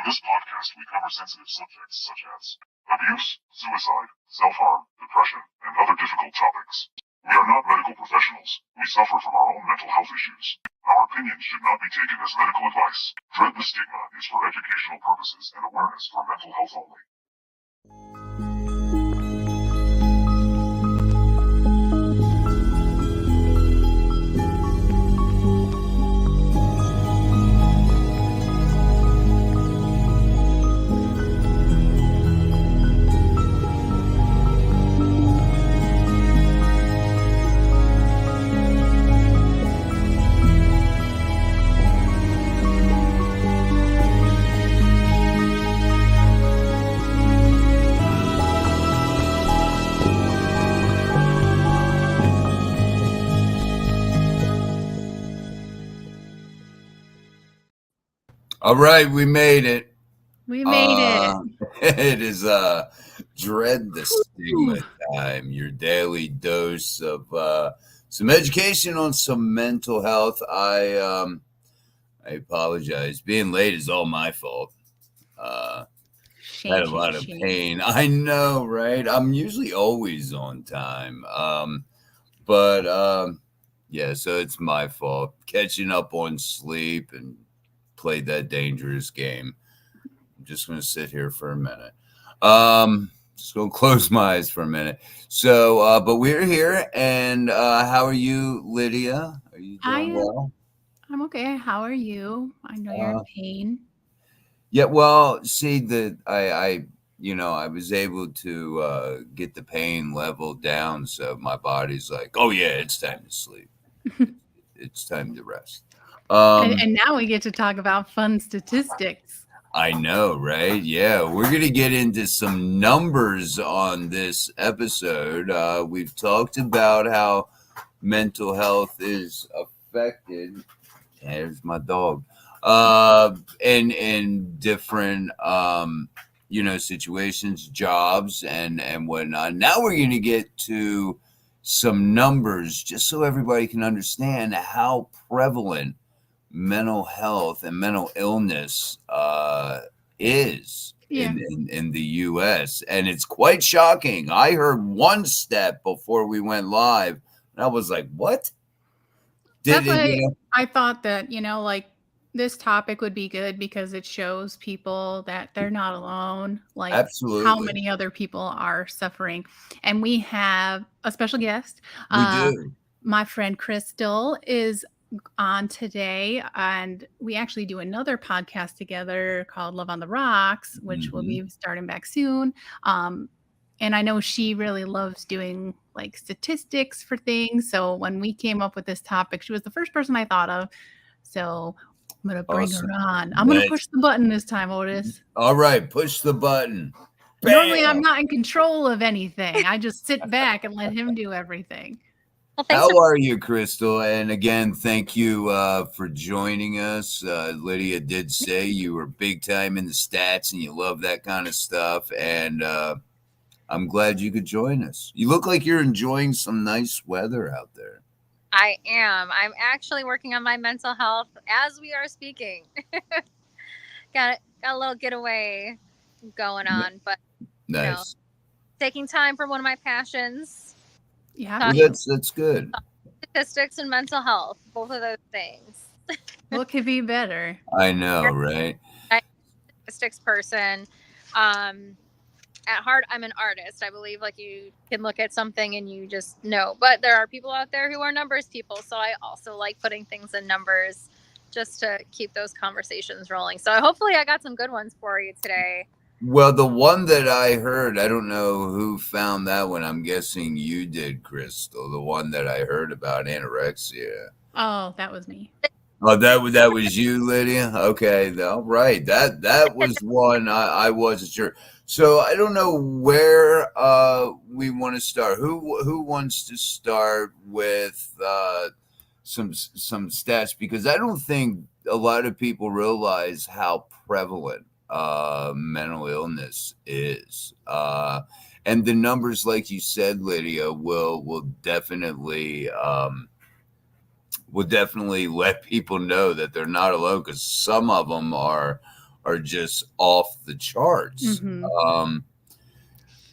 On this podcast, we cover sensitive subjects such as abuse, suicide, self-harm, depression, and other difficult topics. We are not medical professionals. We suffer from our own mental health issues. Our opinions should not be taken as medical advice. Dred the Stigma is for educational purposes and awareness for mental health only. All right, we made it. We made it. It is Dred the Stigma time, your daily dose of some education on some mental health. I apologize. Being late is all my fault. Had a lot of pain. I know, right? I'm usually always on time. But yeah, so it's my fault. Catching up on sleep and played that dangerous game. I'm just going to sit here for a minute. Just going to close my eyes for a minute. So, but we're here, and how are you, Lydia? Are you doing well? I'm okay. How are you? I know you're in pain. Yeah, well, see, I was able to get the pain level down, so my body's like, oh yeah, it's time to sleep. It's time to rest. And now we get to talk about fun statistics. I know, right? Yeah, we're going to get into some numbers on this episode. We've talked about how mental health is affected. There's my dog. In different, situations, jobs, and whatnot. Now we're going to get to some numbers just so everybody can understand how prevalent mental health and mental illness is in the U.S. And it's quite shocking. I heard one stat before we went live, and I was like, what? I thought that, this topic would be good because it shows people that they're not alone, like Absolutely. How many other people are suffering. And we have a special guest. We do. My friend Crystal is on today, and we actually do another podcast together called Love on the Rocks, which will be starting back soon. And I know she really loves doing like statistics for things. So when we came up with this topic, she was the first person I thought of. So I'm going to bring her on. I'm going to push the button this time, Otis. All right, push the button. Bam! Normally, I'm not in control of anything. I just sit back and let him do everything. Well, how are you, Crystal? And again, thank you for joining us. Lydia did say you were big time in the stats and you love that kind of stuff. And I'm glad you could join us. You look like you're enjoying some nice weather out there. I am. I'm actually working on my mental health as we are speaking. got a little getaway going on, but nice. Taking time for one of my passions. Yeah, well, that's good. Statistics and mental health, both of those things. What could be better? I know, right? I'm a statistics person. At heart, I'm an artist. I believe like you can look at something and you just know. But there are people out there who are numbers people. So I also like putting things in numbers just to keep those conversations rolling. So hopefully I got some good ones for you today. Well, the one that I heard, I don't know who found that one. I'm guessing you did, Crystal. The one that I heard about anorexia. Oh, that was me. Oh, that was you, Lydia? Okay, all right. That was one I wasn't sure. So I don't know where we want to start. Who wants to start with some stats? Because I don't think a lot of people realize how prevalent mental illness is. And the numbers, like you said, Lydia, will definitely let people know that they're not alone, because some of them are are just off the charts. Mhm.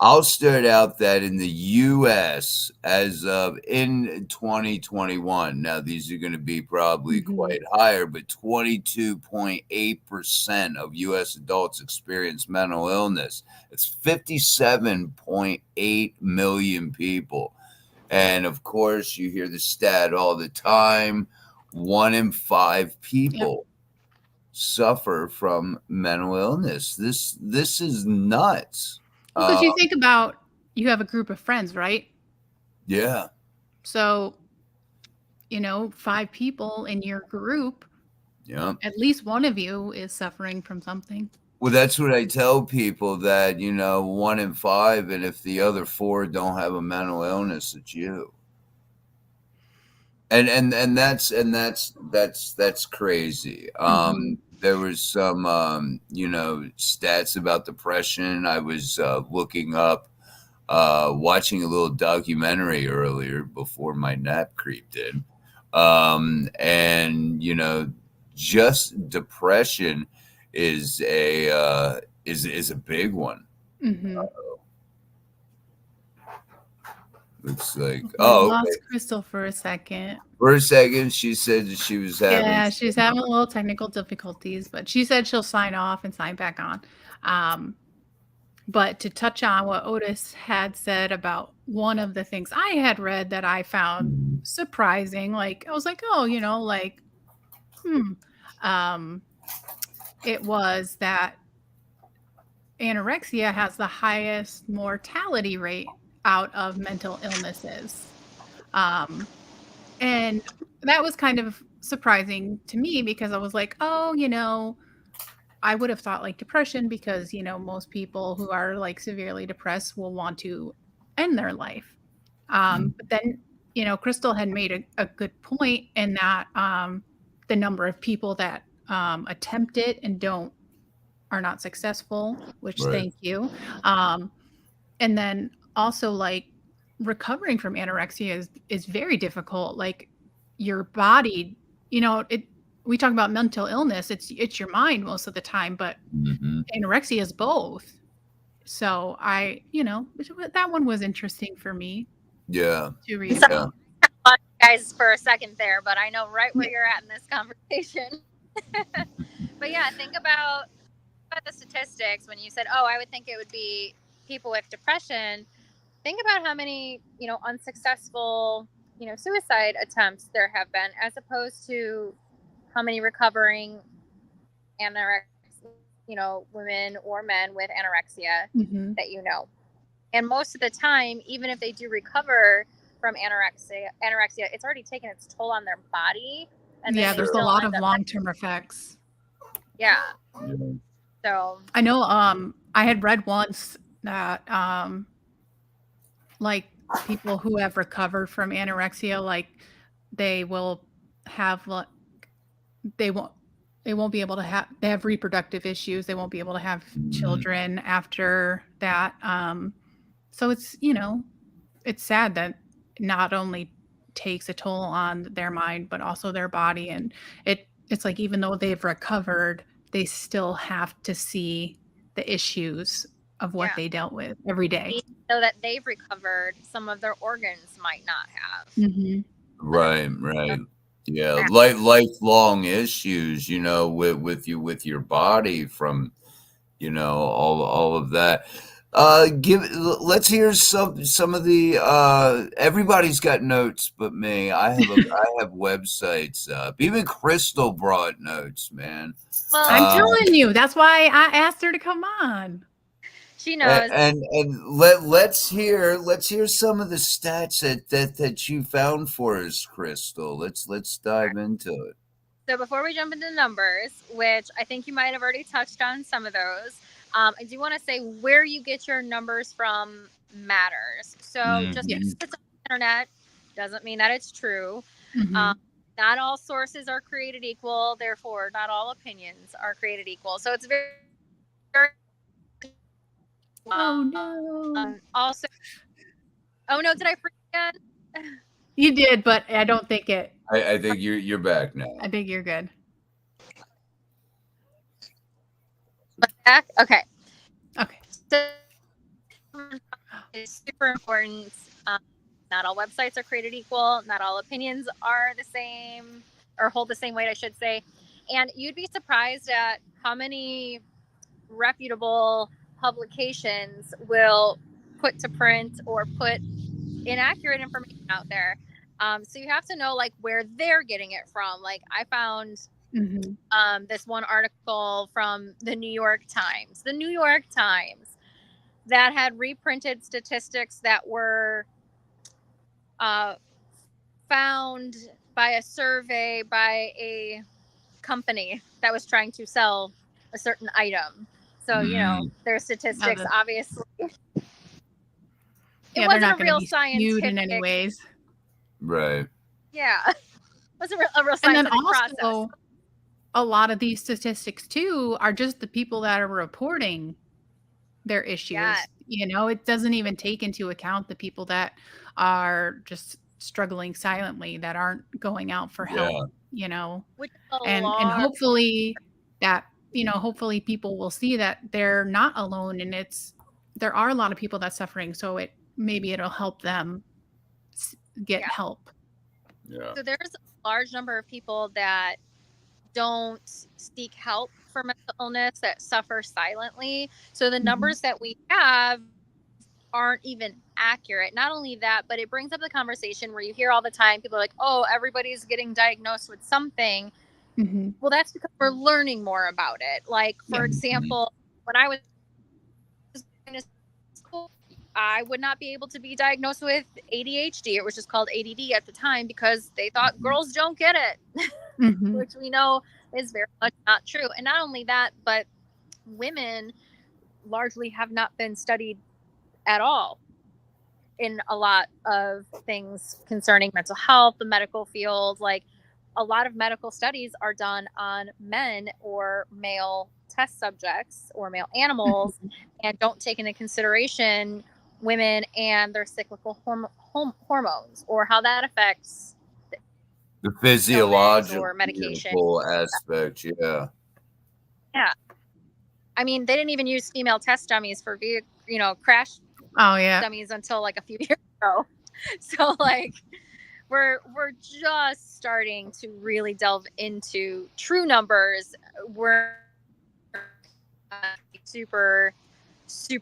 I'll start out that in the U.S. as of in 2021, now these are going to be probably Mhm. quite higher, but 22.8% of U.S. adults experience mental illness. It's 57.8 million people. And of course, you hear the stat all the time. 1 in 5 people suffer from mental illness. This is nuts. Well, because you think about, you have a group of friends, right? Yeah. So, 5 people in your group, Yeah. at least one of you is suffering from something. Well, that's what I tell people, that 1 in 5, and if the other 4 don't have a mental illness, it's you. And that's crazy. There was some stats about depression. I was looking up, watching a little documentary earlier before my nap creeped in, and just depression is a big one. Mhm. Looks like, We oh, lost okay. Crystal for a second. For a second, she said that she was having. Yeah, she's having a little technical difficulties, but she said she'll sign off and sign back on. But to touch on what Otis had said about one of the things I had read that I found surprising, like I was like, oh, it was that anorexia has the highest mortality rate out of mental illnesses. And that was kind of surprising to me, because I was like, oh, I would have thought like depression, because, most people who are like severely depressed will want to end their life. But then, Crystal had made a good point in that the number of people that attempt it and are not successful, which Right. thank you. And then also, like, recovering from anorexia is very difficult. Like, your body, we talk about mental illness, it's your mind most of the time, but anorexia is both. So that one was interesting for me Yeah. to read So- about. Guys, for a second there, but I know right where you're at in this conversation. But yeah, think about the statistics when you said, oh, I would think it would be people with depression. Think about how many, unsuccessful, suicide attempts there have been, as opposed to how many recovering women or men with anorexia that And most of the time, even if they do recover from anorexia, it's already taken its toll on their body. And then There's a lot of long-term effects. Yeah. So I know I had read once that like people who have recovered from anorexia, like they will have they won't be able to have, they have reproductive issues, they won't be able to have children after that. So it's it's sad that not only takes a toll on their mind but also their body, and it's like, even though they've recovered, they still have to see the issues of what they dealt with every day. So that they've recovered, some of their organs might not have. Right. Yeah, lifelong issues, with your body from, all of that. Let's hear some of the. Everybody's got notes, but me. I have websites up. Even Crystal brought notes, man. Well, I'm telling you, that's why I asked her to come on. She knows. And let's hear some of the stats that you found for us, Crystal. Let's dive into it. So before we jump into numbers, which I think you might have already touched on some of those, I do want to say where you get your numbers from matters. So just because it's on the internet doesn't mean that it's true. Not all sources are created equal. Therefore, not all opinions are created equal. So it's very, very also, oh no, did I freak again? You did, but I don't think it. I think you're back now. I think you're good. Okay. Okay. So it's super important. Not all websites are created equal. Not all opinions are the same or hold the same weight, I should say. And you'd be surprised at how many reputable publications will put to print or put inaccurate information out there. So you have to know like where they're getting it from. Like I found this one article from the New York Times. The New York Times that had reprinted statistics that were found by a survey by a company that was trying to sell a certain item. So, you know, their statistics, obviously. It they're wasn't not a going to real be skewed in any scientific. ways. Right. Yeah. It wasn't a real And then scientific also, process. a lot of these statistics too are just the people that are reporting their issues. Yeah. You know, it doesn't even take into account the people that are just struggling silently, that aren't going out for help, you know. Which is a And hopefully that, you know, hopefully people will see that they're not alone, and there are a lot of people that's suffering, so maybe it'll help them get help. Yeah. So there's a large number of people that don't seek help for mental illness, that suffer silently. So the numbers that we have aren't even accurate. Not only that, but it brings up the conversation where you hear all the time people are like, oh, everybody's getting diagnosed with something. Well, that's because we're learning more about it. Like, for example, when I was in school, I would not be able to be diagnosed with ADHD. It was just called ADD at the time because they thought girls don't get it, which we know is very much not true. And not only that, but women largely have not been studied at all in a lot of things concerning mental health, the medical field. Like a lot of medical studies are done on men or male test subjects or male animals and don't take into consideration women and their cyclical hormones or how that affects the physiological or medication aspect. Yeah. I mean, they didn't even use female test dummies for crash dummies until like a few years ago. So like we're just starting to really delve into true numbers. We're super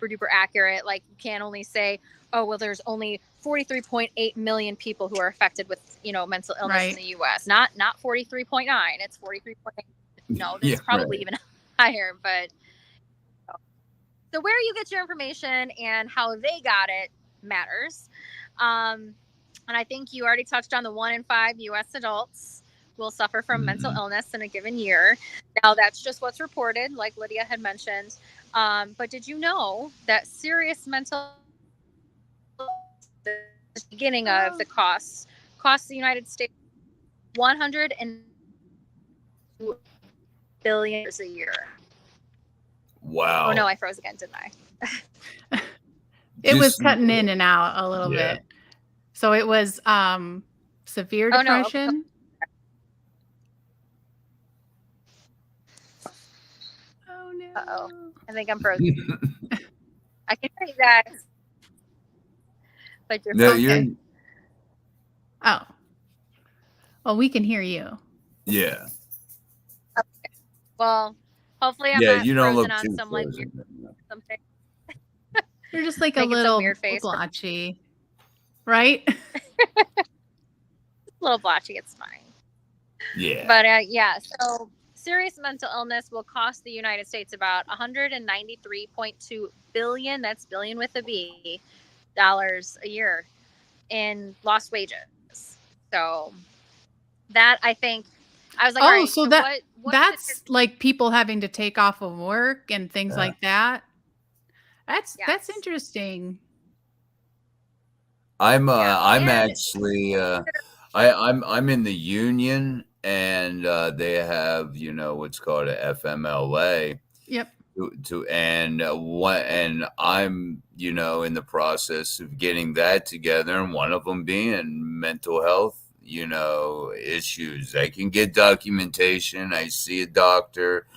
duper accurate. Like you can't only say, oh well, there's only 43.8 million people who are affected with mental illness in the U.S. Not 43.9. It's 43.8. No, it's probably even higher. But so where you get your information and how they got it matters. And I think you already touched on the 1 in 5 U.S. adults will suffer from mental illness in a given year. Now, that's just what's reported, like Lydia had mentioned. But did you know that serious mental the beginning of the costs the United States $102 billion a year? Wow. Oh, no, I froze again, didn't I? It was cutting in and out a little bit. So it was severe depression. Oh no. Uh-oh. I think I'm frozen. I can hear you guys. But you're okay. Oh. Well, we can hear you. Yeah. Okay. Well, hopefully I'm not frozen on some like weird something. You're just like a little weird face blotchy, right? A little blotchy, it's fine. Yeah. But so serious mental illness will cost the United States about $193.2 billion. That's billion with a B, dollars a year in lost wages. So that I think I was like, all right, so that's like people having to take off of work and things like that. That's interesting. I'm actually I'm in the union, and they have what's called a FMLA. Yep. And I'm in the process of getting that together, and one of them being mental health issues. I can get documentation. I see a doctor,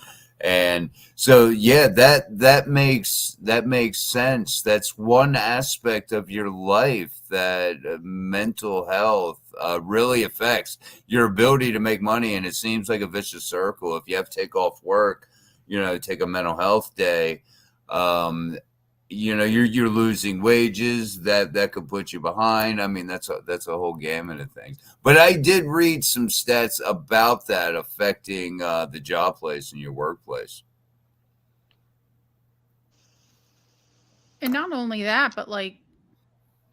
And so, yeah, that makes sense. That's one aspect of your life that mental health really affects your ability to make money. And it seems like a vicious circle. If you have to take off work, take a mental health day, you're losing wages that could put you behind. I mean, that's a whole gamut of things. But I did read some stats about that affecting the job place and your workplace. And not only that, but like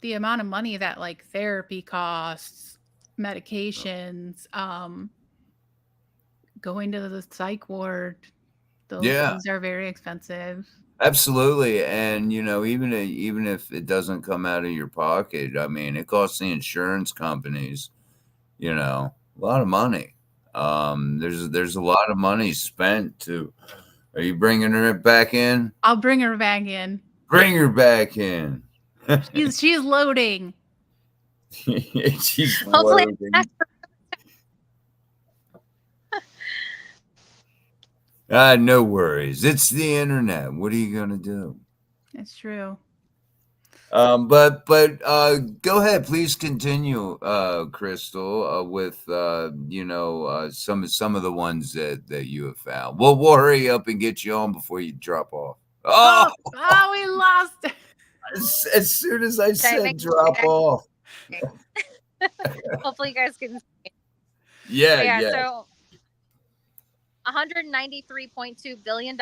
the amount of money that like therapy costs, medications, going to the psych ward, those things are very expensive. Absolutely. And even if it doesn't come out of your pocket, I mean, it costs the insurance companies, a lot of money. There's a lot of money spent to. Are you bringing her back in? I'll bring her back in. Bring her back in. She's loading. She's loading. No worries. It's the internet. What are you gonna do? That's true. But go ahead, please continue, Crystal, with some of the ones that you have found. We'll hurry up and get you on before you drop off. Oh, we lost. As soon as I said drop off. Hopefully you guys can see. Yeah. So $193.2 billion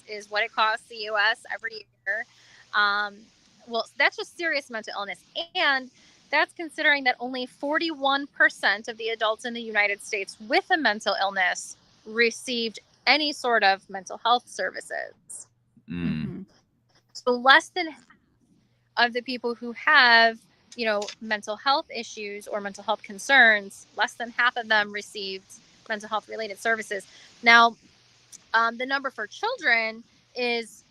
is what it costs the U.S. every year. Well, that's just serious mental illness. And that's considering that only 41% of the adults in the United States with a mental illness received any sort of mental health services. Mm-hmm. So less than half of the people who have, mental health issues or mental health concerns, less than half of them received mental health related services. Now, the number for children is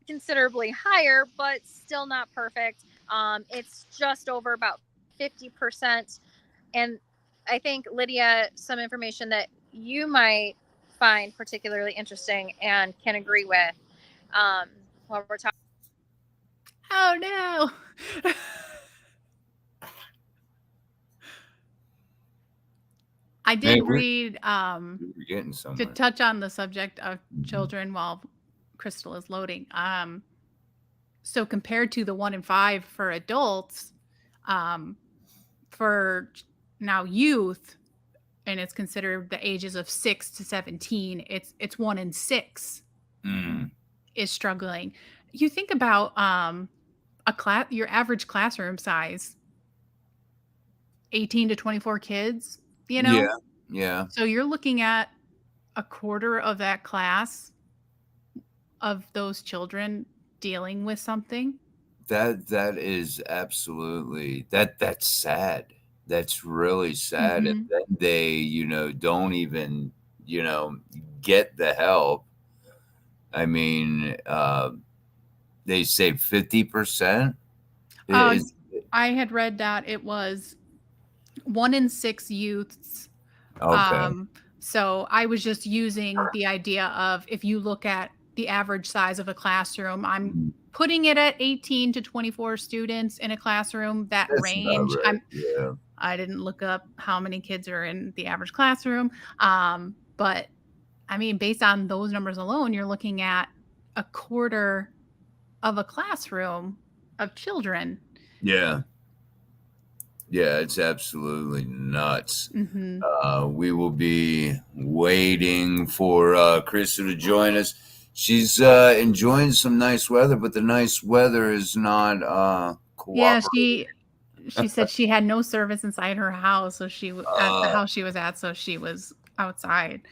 considerably higher, but still not perfect. It's just over about 50%. And I think, Lydia, some information that you might find particularly interesting and can agree with while we're talking. Oh, no. I did read to touch on the subject of children while Crystal is loading. So compared to the 1 in 5 for adults, for now youth, and it's considered the ages of 6 to 17, it's 1 in 6 is struggling. You think about your average classroom size, 18 to 24 kids, Yeah. So you're looking at a quarter of that class of those children dealing with something. That is absolutely that's sad. That's really sad. Mm-hmm. And then they, don't even, get the help. I mean, they say 50%. I had read that it was 1 in 6 youths. Okay. So I was just using the idea of, if you look at the average size of a classroom, I'm putting it at 18 to 24 students in a classroom, that That's range. right. Yeah. I didn't look up how many kids are in the average classroom. But I mean, based on those numbers alone, you're looking at a quarter of a classroom of children. Yeah. Yeah, it's absolutely nuts. Mm-hmm. We will be waiting for Crystal to join us. She's enjoying some nice weather, but the nice weather is not cooperating. Yeah, she said she had no service inside her house, so she at the house she was at, so she was outside.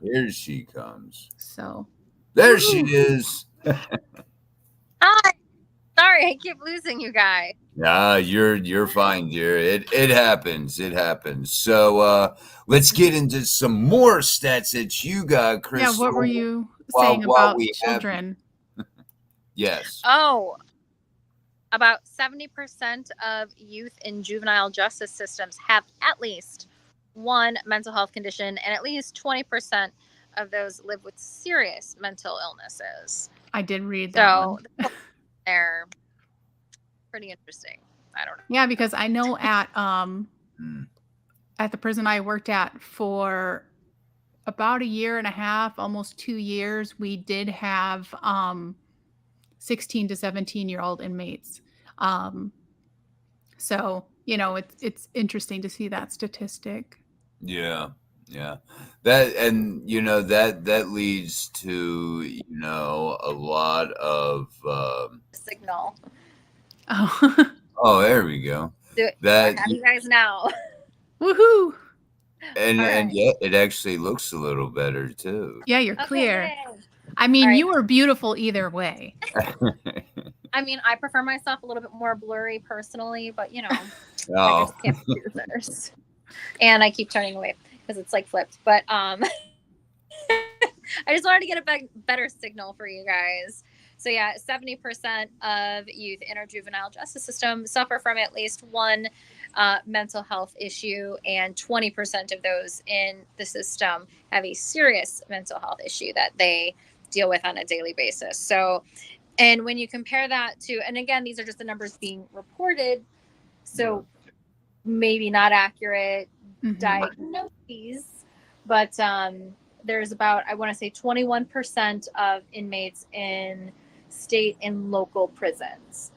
Here she comes. So there she is. Hi. Sorry, I keep losing you guys. You're fine, dear. It happens. It happens. So let's get into some more stats that you got, Crystal. Yeah, what were you saying about children? Yes. Oh, about 70% of youth in juvenile justice systems have at least one mental health condition, and at least 20% of those live with serious mental illnesses. I did read that one. So they're pretty interesting. I don't know. Yeah, because I know Mm. at the prison I worked at for about a year and a half, almost 2 years, we did have 16 to 17-year-old inmates. So, it's interesting to see that statistic. Yeah. Yeah. That, and that leads to, a lot of Signal. Oh, oh, there we go. I That, have you guys now. woohoo! and All and right. yeah, it actually looks a little better too. Yeah, you're Okay, clear. yay. I mean, All right. you were beautiful either way. I mean, I prefer myself a little bit more blurry personally, but I Oh, just can't be choosers. And I keep turning away because it's like flipped. But I just wanted to get a better signal for you guys. So yeah, 70% of youth in our juvenile justice system suffer from at least one mental health issue, and 20% of those in the system have a serious mental health issue that they deal with on a daily basis. So, and when you compare that to, and again, these are just the numbers being reported, so maybe not accurate diagnoses, but there's about, I want to say 21% of inmates in state and local prisons.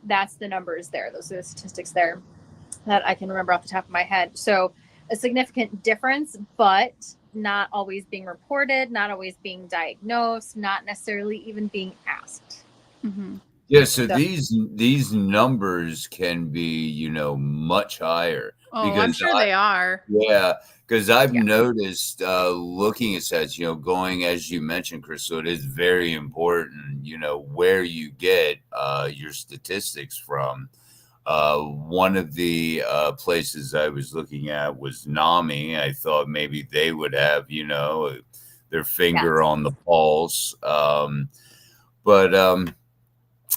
That's the numbers there. Those are the statistics there that I can remember off the top of my head. So a significant difference, but not always being reported, not always being diagnosed, not necessarily even being asked. Mm-hmm. yeah. So these numbers can be, much higher. Oh, I'm Because sure they are. Yeah, because I've noticed looking at sets, going as you mentioned, Crystal, it is very important, where you get your statistics from. One of the places I was looking at was NAMI. I thought maybe they would have, their finger on the pulse. But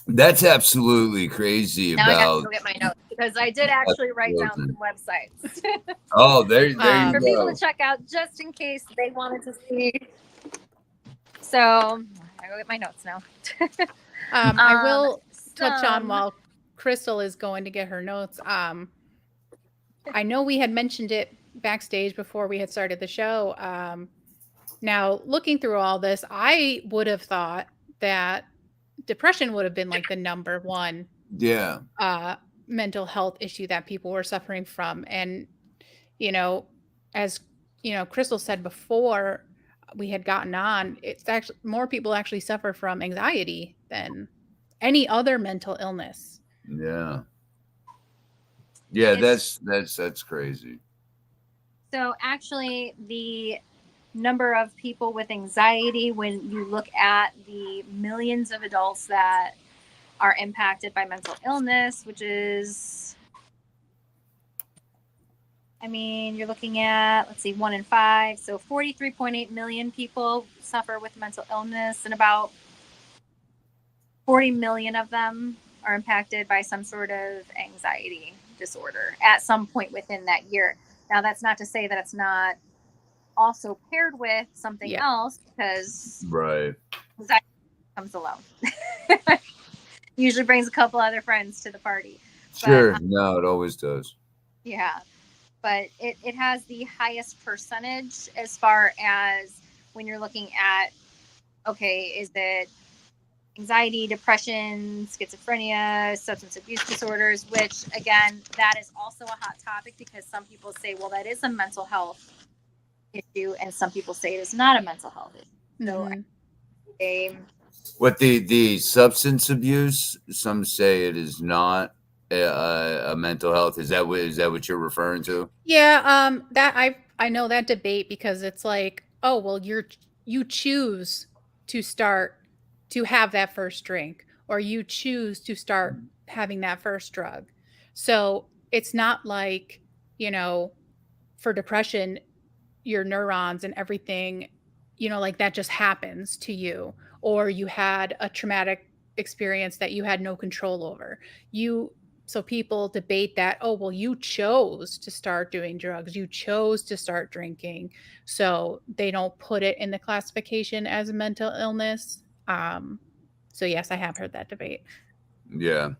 that's absolutely crazy Now I have to about go get my notes because I did actually write down some websites Oh, there you for people go. to check out just in case they wanted to see. So I go get my notes now. I will touch on while Crystal is going to get her notes. I know we had mentioned it backstage before we had started the show. Now, looking through all this, I would have thought that depression would have been like the number one Yeah. mental health issue that people were suffering from. And, as, Crystal said before we had gotten on, it's actually more people actually suffer from anxiety than any other mental illness. Yeah. Yeah, that's crazy. So actually, the number of people with anxiety, when you look at the millions of adults that are impacted by mental illness, which is, I mean, you're looking at, let's see, 1 in 5. So 43.8 million people suffer with mental illness, and about 40 million of them are impacted by some sort of anxiety disorder at some point within that year. Now, that's not to say that it's not also paired with something else, because anxiety comes alone. Usually brings a couple other friends to the party. Sure. But, No, it always does. Yeah. But it has the highest percentage as far as when you're looking at, okay, is it anxiety, depression, schizophrenia, substance abuse disorders, which again, that is also a hot topic because some people say, well, that is a mental health issue, and some people say it is not a mental health issue. So what the substance abuse, some say it is not a mental health. Is that what you're referring to? Yeah, that I know that debate, because it's like, oh, well, you choose to start to have that first drink, or you choose to start having that first drug. So it's not like, for depression, your neurons and everything, like that just happens to you, or you had a traumatic experience that you had no control over. You so people debate that, oh, well, you chose to start doing drugs, you chose to start drinking, so they don't put it in the classification as a mental illness. So yes, I have heard that debate. Yeah.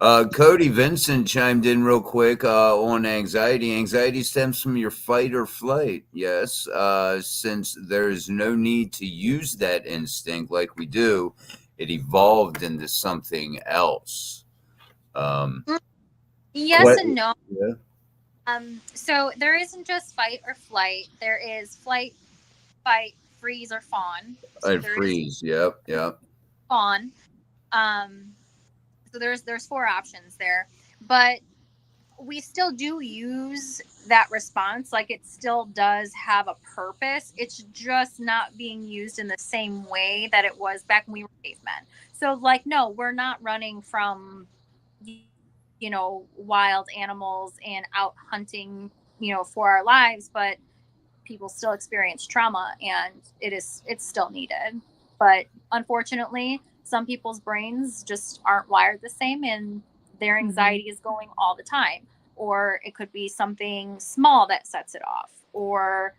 Cody Vincent chimed in real quick on anxiety. Anxiety stems from your fight or flight. Yes. Since there is no need to use that instinct like we do, it evolved into something else. Yes and no. Yeah. So there isn't just fight or flight. There is flight, fight, freeze, or fawn. So there Freeze. Yep. Yep. fawn. So there's 4 options there, but we still do use that response. Like, it still does have a purpose. It's just not being used in the same way that it was back when we were cavemen. So, like, no, we're not running from, wild animals and out hunting, for our lives, but people still experience trauma, and it's still needed. But unfortunately, some people's brains just aren't wired the same, and their anxiety is going all the time. Or it could be something small that sets it off, or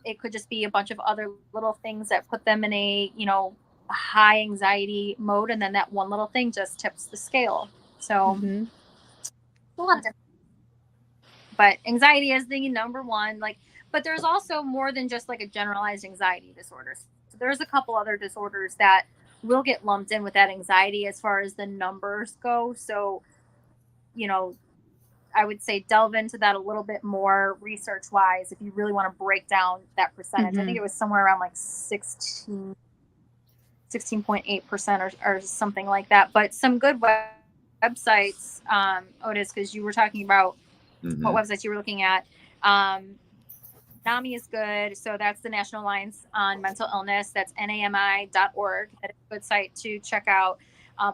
it could just be a bunch of other little things that put them in a high anxiety mode, and then that one little thing just tips the scale. So a lot of different. But anxiety is the number one. But there's also more than just like a generalized anxiety disorder. So there's a couple other disorders that will get lumped in with that anxiety as far as the numbers go. So, I would say delve into that a little bit more research wise if you really want to break down that percentage. I think it was somewhere around like 16.8% or something like that. But some good websites, Otis, because you were talking about what websites you were looking at. NAMI is good. So that's the National Alliance on Mental Illness. That's NAMI.org. That is a good site to check out.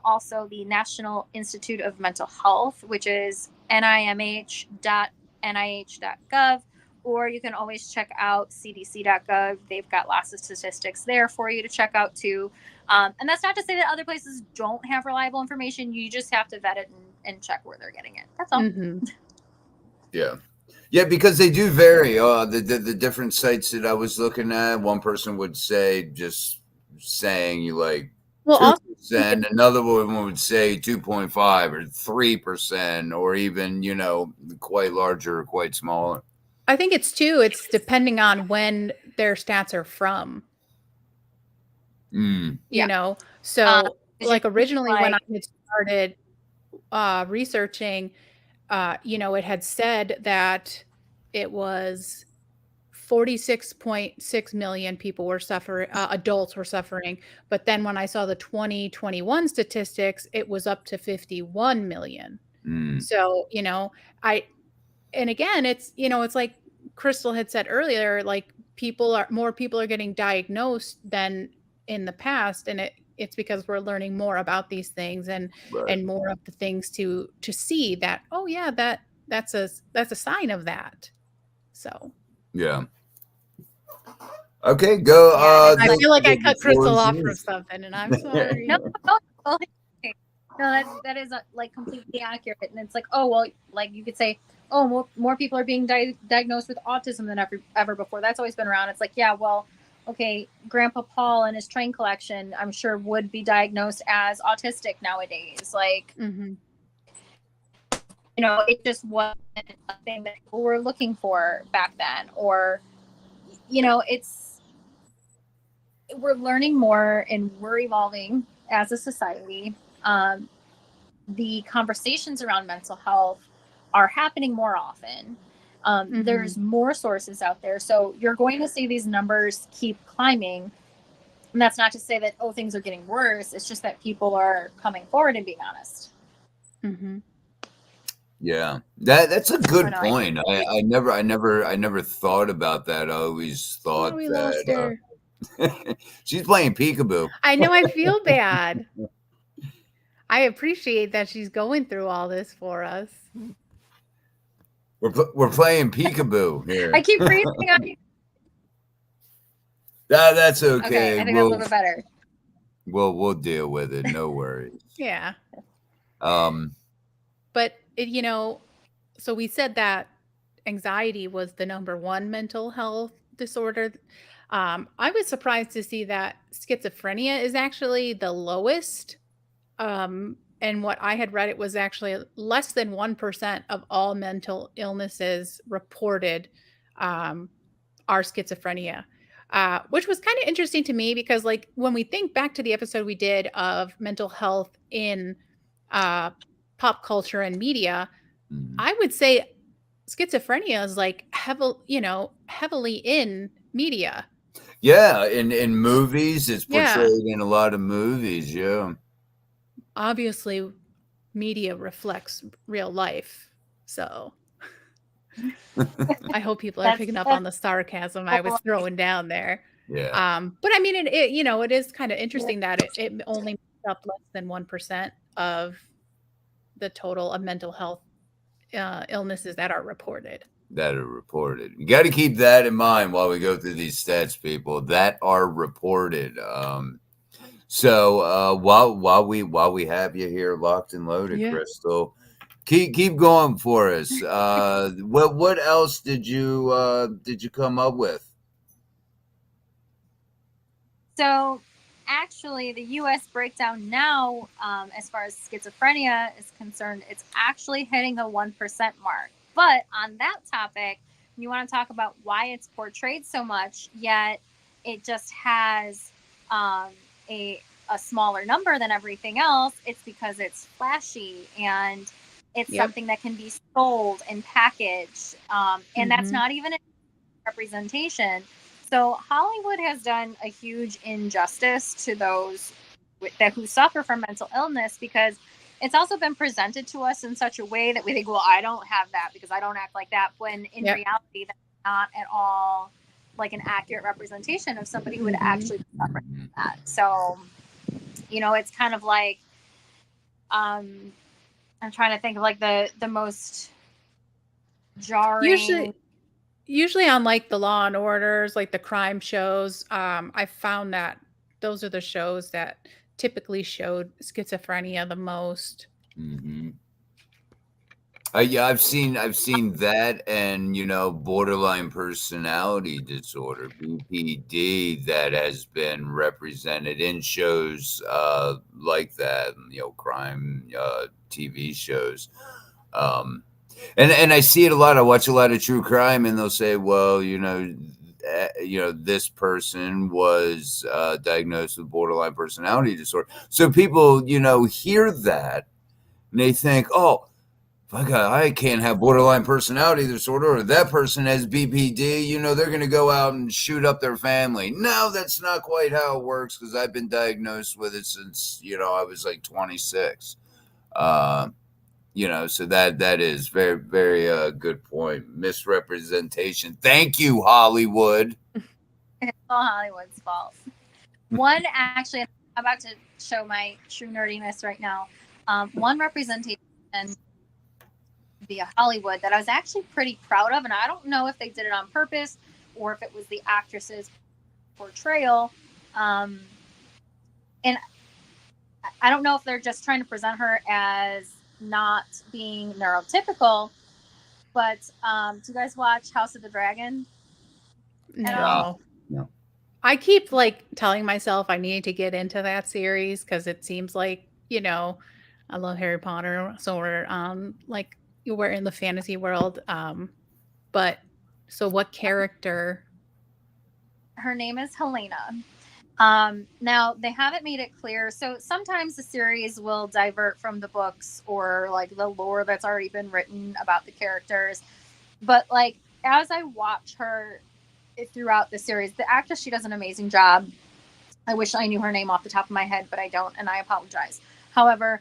Also, the National Institute of Mental Health, which is NIMH.nih.gov. Or you can always check out CDC.gov. They've got lots of statistics there for you to check out too. And that's not to say that other places don't have reliable information. You just have to vet it and check where they're getting it. That's all. Yeah. Yeah, because they do vary. The different sites that I was looking at, one person would say just saying you like 2%, another one would say 2.5 or 3%, or even, quite larger or quite smaller. I think it's depending on when their stats are from. So like originally when I had started researching, it had said that it was 46.6 million people were suffering, adults were suffering. But then when I saw the 2021 statistics, it was up to 51 million. So, and again, it's like Crystal had said earlier, like more people are getting diagnosed than in the past. And it's because we're learning more about these things and more of the things to see that, oh yeah, that's a sign of that. So. Yeah. Okay, go. I feel like I cut Crystal off from something, and I'm sorry. No, that is like completely accurate. And it's like, oh well, like you could say, oh, more people are being diagnosed with autism than ever before. That's always been around. It's like, yeah, well, okay, Grandpa Paul and his train collection, I'm sure would be diagnosed as autistic nowadays. Like, it just wasn't a thing that people were looking for back then. Or, we're learning more and we're evolving as a society. The conversations around mental health are happening more often. There's more sources out there. So you're going to see these numbers keep climbing. And that's not to say that, things are getting worse. It's just that people are coming forward and being honest. Yeah, that's a good point. I never thought about that. I always thought we lost her. She's playing peekaboo. I know. I feel bad. I appreciate that she's going through all this for us. We're playing peekaboo here. I keep freezing on you. That's okay. Okay, I think that's a little bit better. We'll deal with it. No worries. Yeah. But so we said that anxiety was the number one mental health disorder. I was surprised to see that schizophrenia is actually the lowest. And what I had read, it was actually less than 1% of all mental illnesses reported are schizophrenia, which was kind of interesting to me because, like, when we think back to the episode we did of mental health in uh, pop culture and media, I would say schizophrenia is like heavily in media. Yeah, in movies, it's Yeah. portrayed in a lot of movies. Yeah. Obviously, media reflects real life. So I hope people are picking up on the sarcasm I was throwing down there. Yeah. But I mean, it is kind of interesting that it only makes up less than 1% of the total of mental health illnesses that are reported. That are reported. You got to keep that in mind while we go through these stats, people that are reported. So while we have you here locked and loaded, Yeah. Crystal, keep going for us. What else did you come up with? So, actually, the U.S. breakdown now, as far as schizophrenia is concerned, it's actually hitting the 1% mark. But on that topic, you want to talk about why it's portrayed so much, yet it just has um, a smaller number than everything else. It's because it's flashy and it's Yep. something that can be sold and packaged, and that's Mhm. not even a representation. So Hollywood has done a huge injustice to those who suffer from mental illness, because it's also been presented to us in such a way that we think, well, I don't have that because I don't act like that, when in Yep. reality that's not at all like an accurate representation of somebody who would actually suffer from that. So, it's kind of like, I'm trying to think of like the most jarring. Usually on like the Law and Orders, like the crime shows, I found that those are the shows that typically showed schizophrenia the most. Mm-hmm. Yeah, I've seen that, and borderline personality disorder (BPD) that has been represented in shows like that, crime TV shows. Um, and I see it a lot. I watch a lot of true crime, and they'll say, well, this person was diagnosed with borderline personality disorder. So people, hear that and they think, oh, I can't have borderline personality disorder, or that person has BPD. They're going to go out and shoot up their family. No, that's not quite how it works, because I've been diagnosed with it since, I was like 26. So that is very, very good point. Misrepresentation. Thank you, Hollywood. It's all Hollywood's fault. One, actually, I'm about to show my true nerdiness right now. One representation via Hollywood that I was actually pretty proud of, and I don't know if they did it on purpose or if it was the actress's portrayal. And I don't know if they're just trying to present her as not being neurotypical, but do you guys watch House of the Dragon? No. No. I keep like telling myself I need to get into that series because it seems like, I love Harry Potter. So we're like we're in the fantasy world. But so what character? Her name is Helena. Now they haven't made it clear. So sometimes the series will divert from the books or like the lore that's already been written about the characters. But like, as I watch her throughout the series, the actress, she does an amazing job. I wish I knew her name off the top of my head, but I don't, and I apologize. However,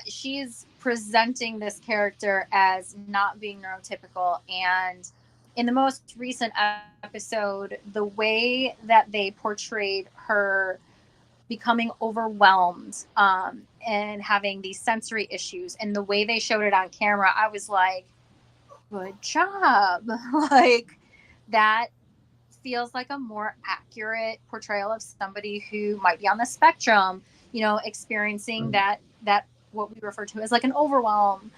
she's presenting this character as not being neurotypical, and in the most recent episode, the way that they portrayed her becoming overwhelmed and having these sensory issues, and the way they showed it on camera, I was like, good job. Like, that feels like a more accurate portrayal of somebody who might be on the spectrum, experiencing that what we refer to as like an overwhelm,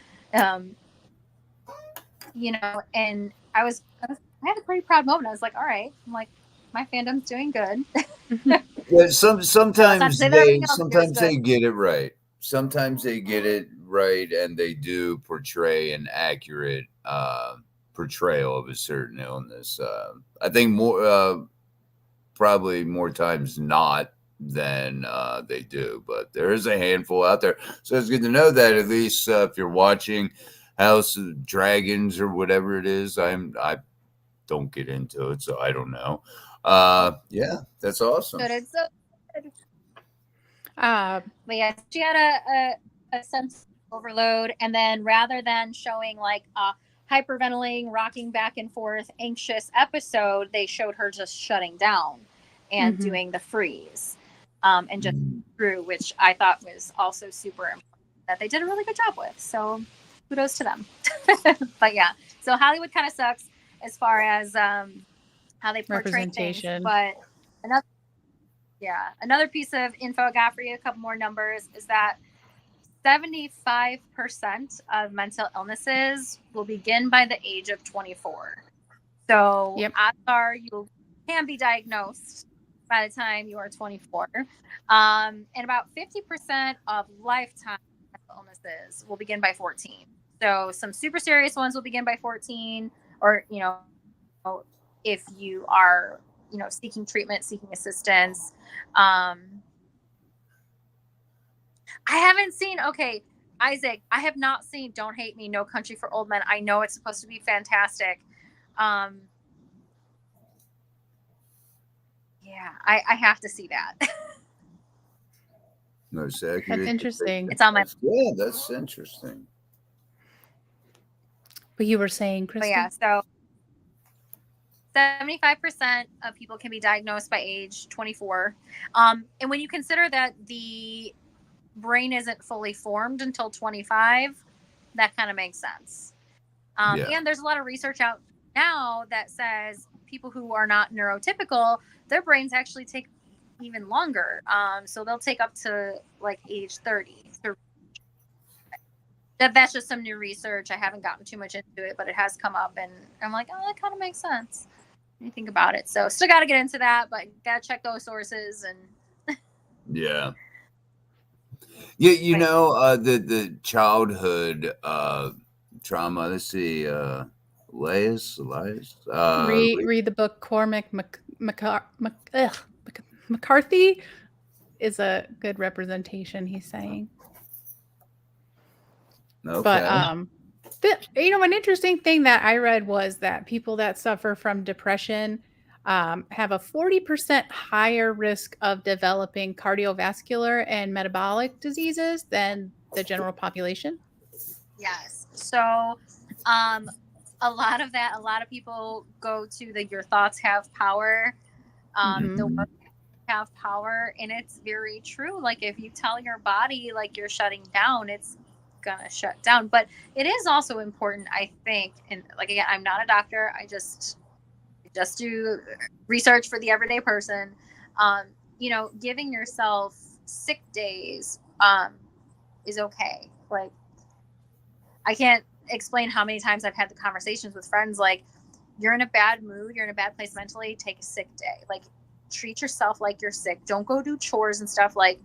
you know. And I had a pretty proud moment. I was like, all right, I'm like, my fandom's doing good. Yeah, Not to sometimes say that everything else they is, get it right. Sometimes they get it right, and they do portray an accurate portrayal of a certain illness. I think probably more times not than they do, but there is a handful out there. So it's good to know that at least if you're watching House of Dragons or whatever it is, I don't get into it, so I don't know. Yeah, that's awesome. but it's so good. Uh, But yeah, she had a sense of overload, and then rather than showing like a hyperventilating, rocking back and forth, anxious episode, they showed her just shutting down and Mhm. doing the freeze, and just through, which I thought was also super important that they did a really good job with. So kudos to them. But yeah, so Hollywood kind of sucks as far as how they portray things. Representation. But another piece of info I got for you, a couple more numbers, is that 75% of mental illnesses will begin by the age of 24. So Yep. odds are you can be diagnosed by the time you are 24. And about 50% of lifetime mental illnesses will begin by 14. So some super serious ones will begin by 14, or, you know, if you are, you know, seeking treatment, seeking assistance. I haven't seen, okay, Isaac, I have not seen Don't Hate Me, No Country for Old Men. I know it's supposed to be fantastic. Yeah, I have to see that. Most accurate. That's interesting. It's on my. Yeah, that's interesting. But you were saying, Crystal? But yeah, so 75% of people can be diagnosed by age 24. And when you consider that the brain isn't fully formed until 25, that kind of makes sense. Yeah. And there's a lot of research out now that says people who are not neurotypical, their brains actually take even longer. So they'll take up to like age 30. That's just some new research. I haven't gotten too much into it, but it has come up, and I'm like, oh, that kind of makes sense when you think about it. So still got to get into that, but got to check those sources. And Yeah. Yeah, you know, the childhood trauma. Let's see, Elias. Read the book. Cormac McCarthy is a good representation. He's saying. Okay. But you know, an interesting thing that I read was that people that suffer from depression have a 40% higher risk of developing cardiovascular and metabolic diseases than the general population. Yes. So a lot of people go to the your thoughts have power. The words have power, and it's very true. Like if you tell your body like you're shutting down, it's gonna shut down. But it is also important, I think, and like again, I'm not a doctor. I just do research for the everyday person. You know, giving yourself sick days is okay. Like I can't explain how many times I've had the conversations with friends like, you're in a bad mood, you're in a bad place mentally, take a sick day. Like treat yourself like you're sick. Don't go do chores and stuff. Like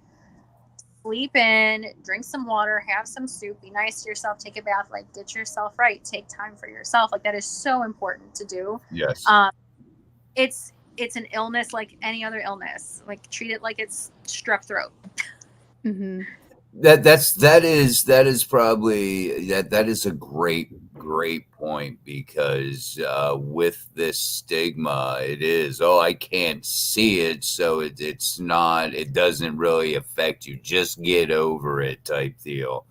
sleep in, drink some water, have some soup, be nice to yourself, take a bath, like get yourself right, take time for yourself. Like that is so important to do. Yes. It's an illness like any other illness. Like treat it like it's strep throat. Mm-hmm. That is probably that is a great point, because with this stigma, it is, oh, I can't see it, so it's not, it doesn't really affect you, just get over it type deal.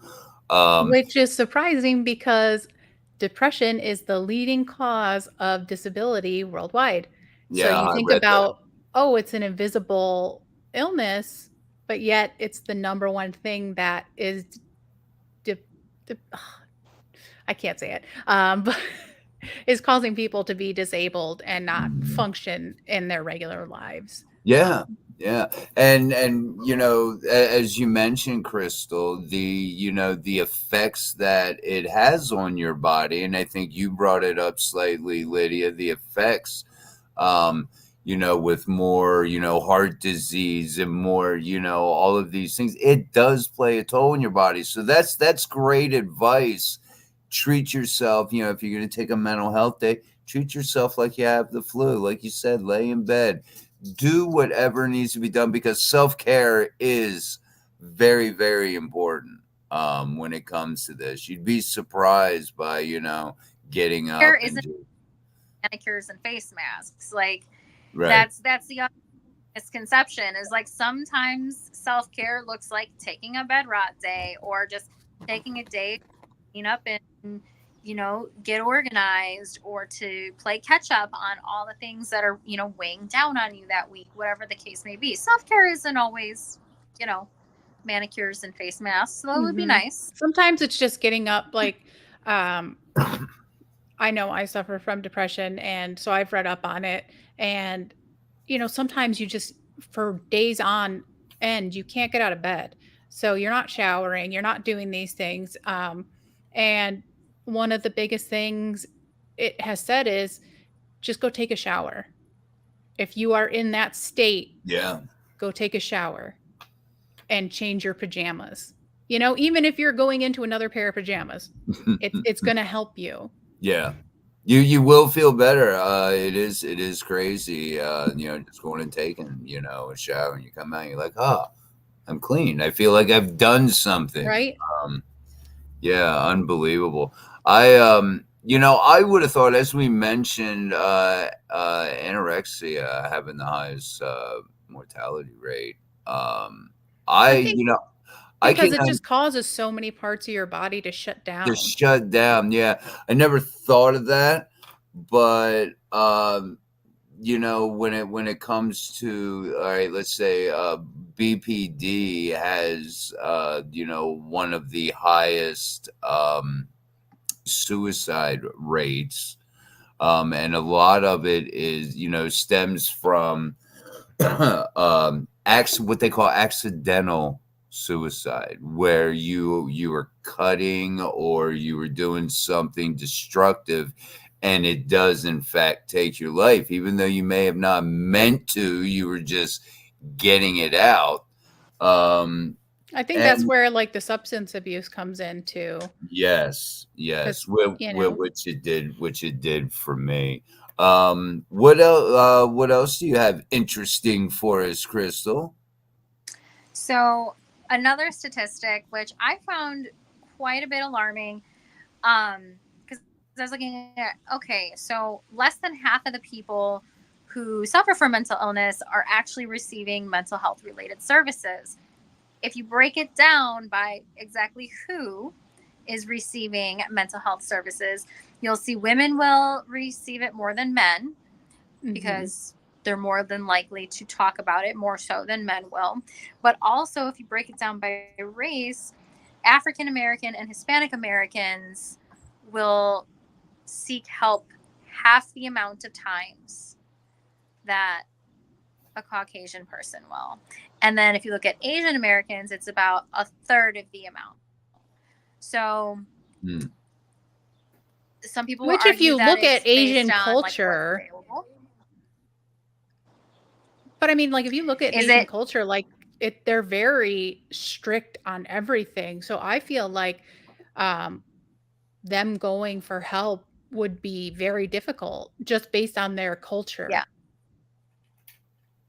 Which is surprising because depression is the leading cause of disability worldwide. So Yeah, you I think read about, oh, it's an invisible illness, but yet it's the number one thing that is, I can't say it, but is causing people to be disabled and not function in their regular lives. Yeah, Yeah. And you know, as you mentioned, Crystal, the effects that it has on your body, and I think you brought it up slightly, Lydia, the effects, um, with more, heart disease and more, all of these things, it does play a toll in your body. So that's great advice. Treat yourself, if you're going to take a mental health day, treat yourself like you have the flu. Like you said, lay in bed, do whatever needs to be done, because self-care is very, very important when it comes to this. You'd be surprised by, getting There up and isn't manicures and face masks. Like right. that's the other misconception is like sometimes self-care looks like taking a bed rot day or just taking a day to clean up and get organized or to play catch up on all the things that are weighing down on you that week, whatever the case may be. Self-care isn't always you know manicures and face masks, so it would be nice. Sometimes it's just getting up. Like, I know I suffer from depression, and so I've read up on it. And, sometimes you just, for days on end, you can't get out of bed. So you're not showering, you're not doing these things. And one of the biggest things it has said is just go take a shower. If you are in that state, Yeah. go take a shower and change your pajamas. Even if you're going into another pair of pajamas, it's going to help you. Yeah. You will feel better. It is crazy. Just going and taking, a shower, and you come out and you're like, oh, I'm clean. I feel like I've done something. Right? Yeah, unbelievable. I would have thought, as we mentioned, anorexia having the highest mortality rate. I think I because can it just causes so many parts of your body to shut down. just shut down. Yeah, I never thought of that, but when it comes to, all right, let's say BPD has one of the highest suicide rates, and a lot of it is stems from what they call accidental suicide, where you were cutting or you were doing something destructive, and it does in fact take your life, even though you may have not meant to. You were just getting it out. I think that's where like the substance abuse comes in too. Yes, which it did for me. What else? What else do you have interesting for us, Crystal? So another statistic which I found quite a bit alarming, because I was looking at, okay, so less than half of the people who suffer from mental illness are actually receiving mental health related services. If you break it down by exactly who is receiving mental health services, you'll see women will receive it more than men, because they're more than likely to talk about it more so than men will. But also, if you break it down by race, African American and Hispanic Americans will seek help half the amount of times that a Caucasian person will. And then if you look at Asian Americans, it's about a third of the amount. So some people will Which, if you look at Asian culture, but I mean, like, if you look at Asian culture, like they're very strict on everything. So I feel like them going for help would be very difficult just based on their culture.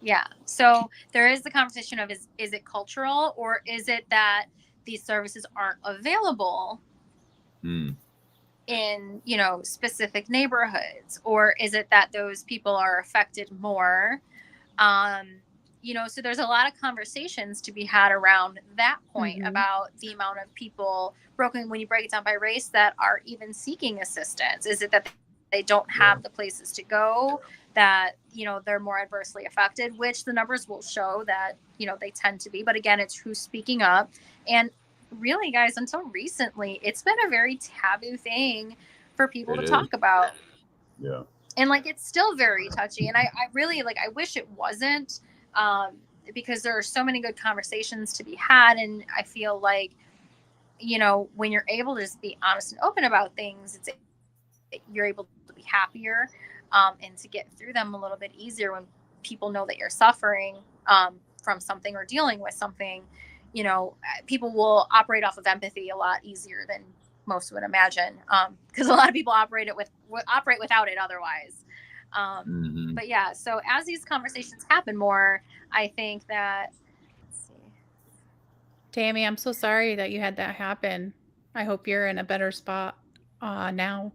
Yeah. So there is the conversation of is it cultural, or is it that these services aren't available in, specific neighborhoods, or is it that those people are affected more? So there's a lot of conversations to be had around that point about the amount of people broken, when you break it down by race, that are even seeking assistance. Is it that they don't have the places to go, that they're more adversely affected, which the numbers will show that they tend to be, but again, it's who's speaking up. And really, guys, until recently, it's been a very taboo thing for people to talk about. Yeah. And like, it's still very touchy, and I really, like, I wish it wasn't, because there are so many good conversations to be had. And I feel like, when you're able to just be honest and open about things, you're able to be happier, and to get through them a little bit easier when people know that you're suffering, from something or dealing with something. People will operate off of empathy a lot easier than most would imagine, because a lot of people operate without it otherwise. Mm-hmm. But yeah, so as these conversations happen more, I think that, let's see. Tammy, I'm so sorry that you had that happen. I hope you're in a better spot now.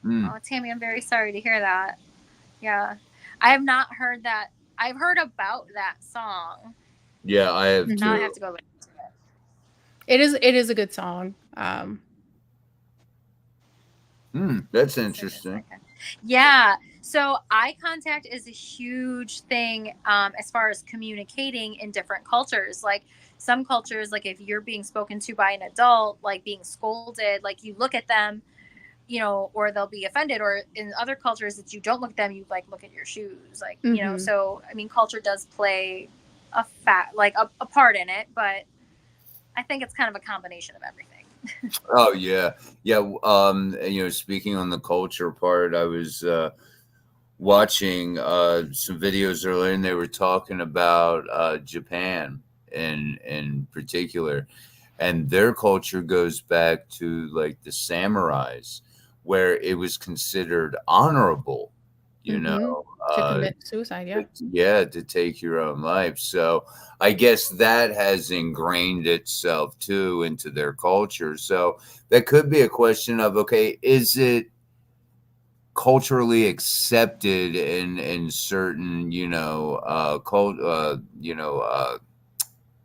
Mm. Oh, Tammy, I'm very sorry to hear that. Yeah, I have not heard that. I've heard about that song. Yeah, I have Now I too. have to go listen to it. It is a good song. That's Let's see this interesting. second. Yeah. So eye contact is a huge thing, as far as communicating in different cultures. Like some cultures, like if you're being spoken to by an adult, like being scolded, like you look at them, or they'll be offended. Or in other cultures that you don't look at them, you like look at your shoes, like, Mhm. So I mean, culture does play a part in it, but I think it's kind of a combination of everything. Oh yeah, yeah. Speaking on the culture part, I was watching some videos earlier, and they were talking about Japan in particular, and their culture goes back to like the samurais, where it was considered honorable, you Mhm. know, To uh, commit suicide, yeah. yeah, to take your own life. So I guess that has ingrained itself too into their culture. So that could be a question of, okay, is it culturally accepted in certain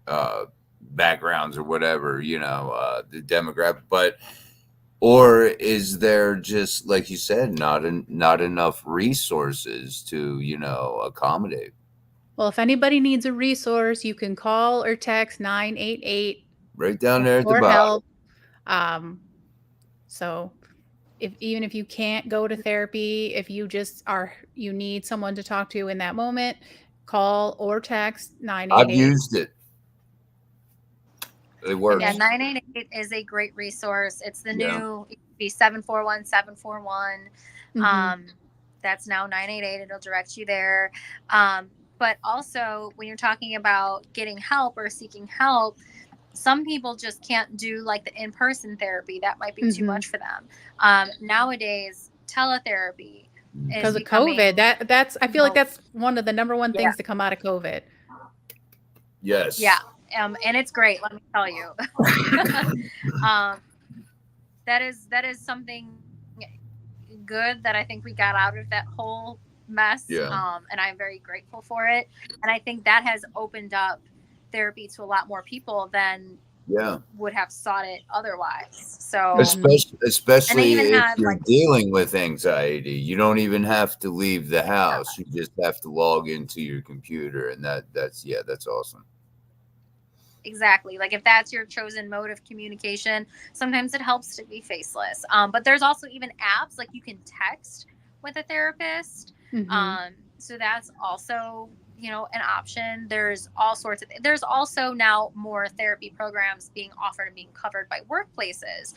uh backgrounds or whatever, the demographic, but or is there just, like you said, not enough resources to accommodate? Well, if anybody needs a resource, you can call or text 988 Right down there at the for bottom. help. Um, so even if you can't go to therapy, if you need someone to talk to in that moment, call or text I've 988. used it. It Yeah, works. 988 is a great resource. It's the Yeah. new, it could be 741-741. Mhm. Um, that's now 988. It'll direct you there. Um, but also, when you're talking about getting help or seeking help, some people just can't do like the in-person therapy. That might be too Mhm. much for them. Nowadays, teletherapy is Because of COVID, becoming, that's I you feel like know, that's one of the number one yeah, things to come out of COVID. yeah. Yes. And it's great, let me tell you. um, that is something good that I think we got out of that whole mess. Yeah. And I'm very grateful for it. And I think that has opened up therapy to a lot more people than Yeah. would have sought it otherwise. So, Mhm. and they Especially even if had you're like, dealing with anxiety, you don't even have to leave the house. You just have to log into your computer, and that's awesome. exactly, like if that's your chosen mode of communication, sometimes it helps to be faceless. But there's also even apps like you can text with a therapist. Mhm. So that's also, an option. There's all sorts of, there's also now more therapy programs being offered and being covered by workplaces,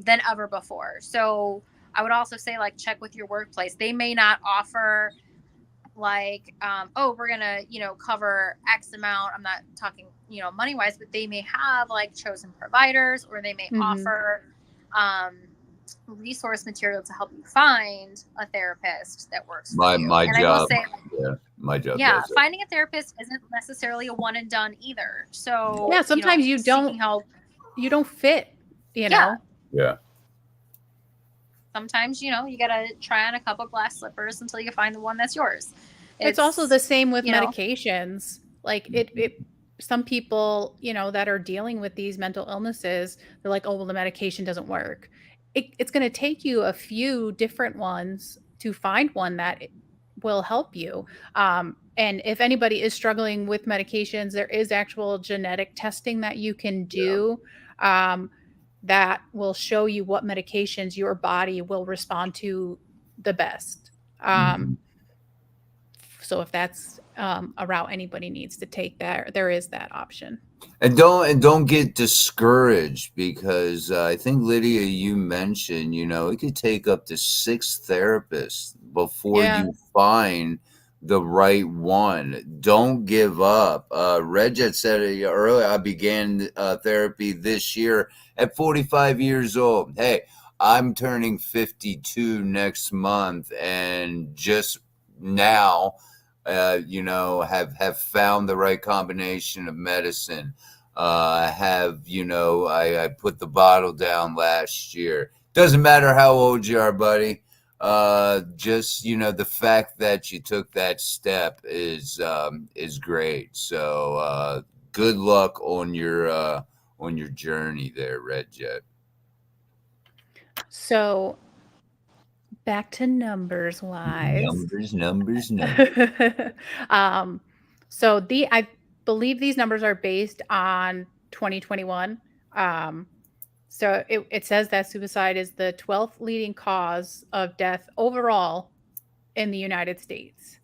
than ever before. So I would also say, like, check with your workplace. They may not offer like, oh, we're gonna cover X amount. I'm not talking money wise, but they may have like chosen providers, or they may Mhm. offer um, resource material to help you find a therapist that works for you. My And I will job, say, yeah, my job yeah, does it. finding a therapist isn't necessarily a one and done either. So, Yeah, sometimes seeking help. you don't fit, you Yeah, know. Yeah. sometimes you gotta try on a couple glass slippers until you find the one that's yours. It's also the It's same with you know medications. Like it some people, that are dealing with these mental illnesses, they're like, "Oh, well, the medication doesn't work." It's going to take you a few different ones to find one that will help you. And if anybody is struggling with medications, there is actual genetic testing that you can Yeah. do, um, that will show you what medications your body will respond to the best. Um, Mhm. So if that's a route anybody needs to take, there is that option. And don't get discouraged, because I think, Lydia, you mentioned, it could take up to 6 therapists before Yeah. you find the right one. Don't give up. Reg had said it earlier, I began therapy this year at 45 years old. Hey, I'm turning 52 next month, and just now, have found the right combination of medicine. I put the bottle down last year. Doesn't matter how old you are, buddy. Just, the fact that you took that step is great. So, good luck on your journey there, Red Jet. So back to numbers wise. Numbers. So I believe these numbers are based on 2021. So it says that suicide is the 12th leading cause of death overall in the United States.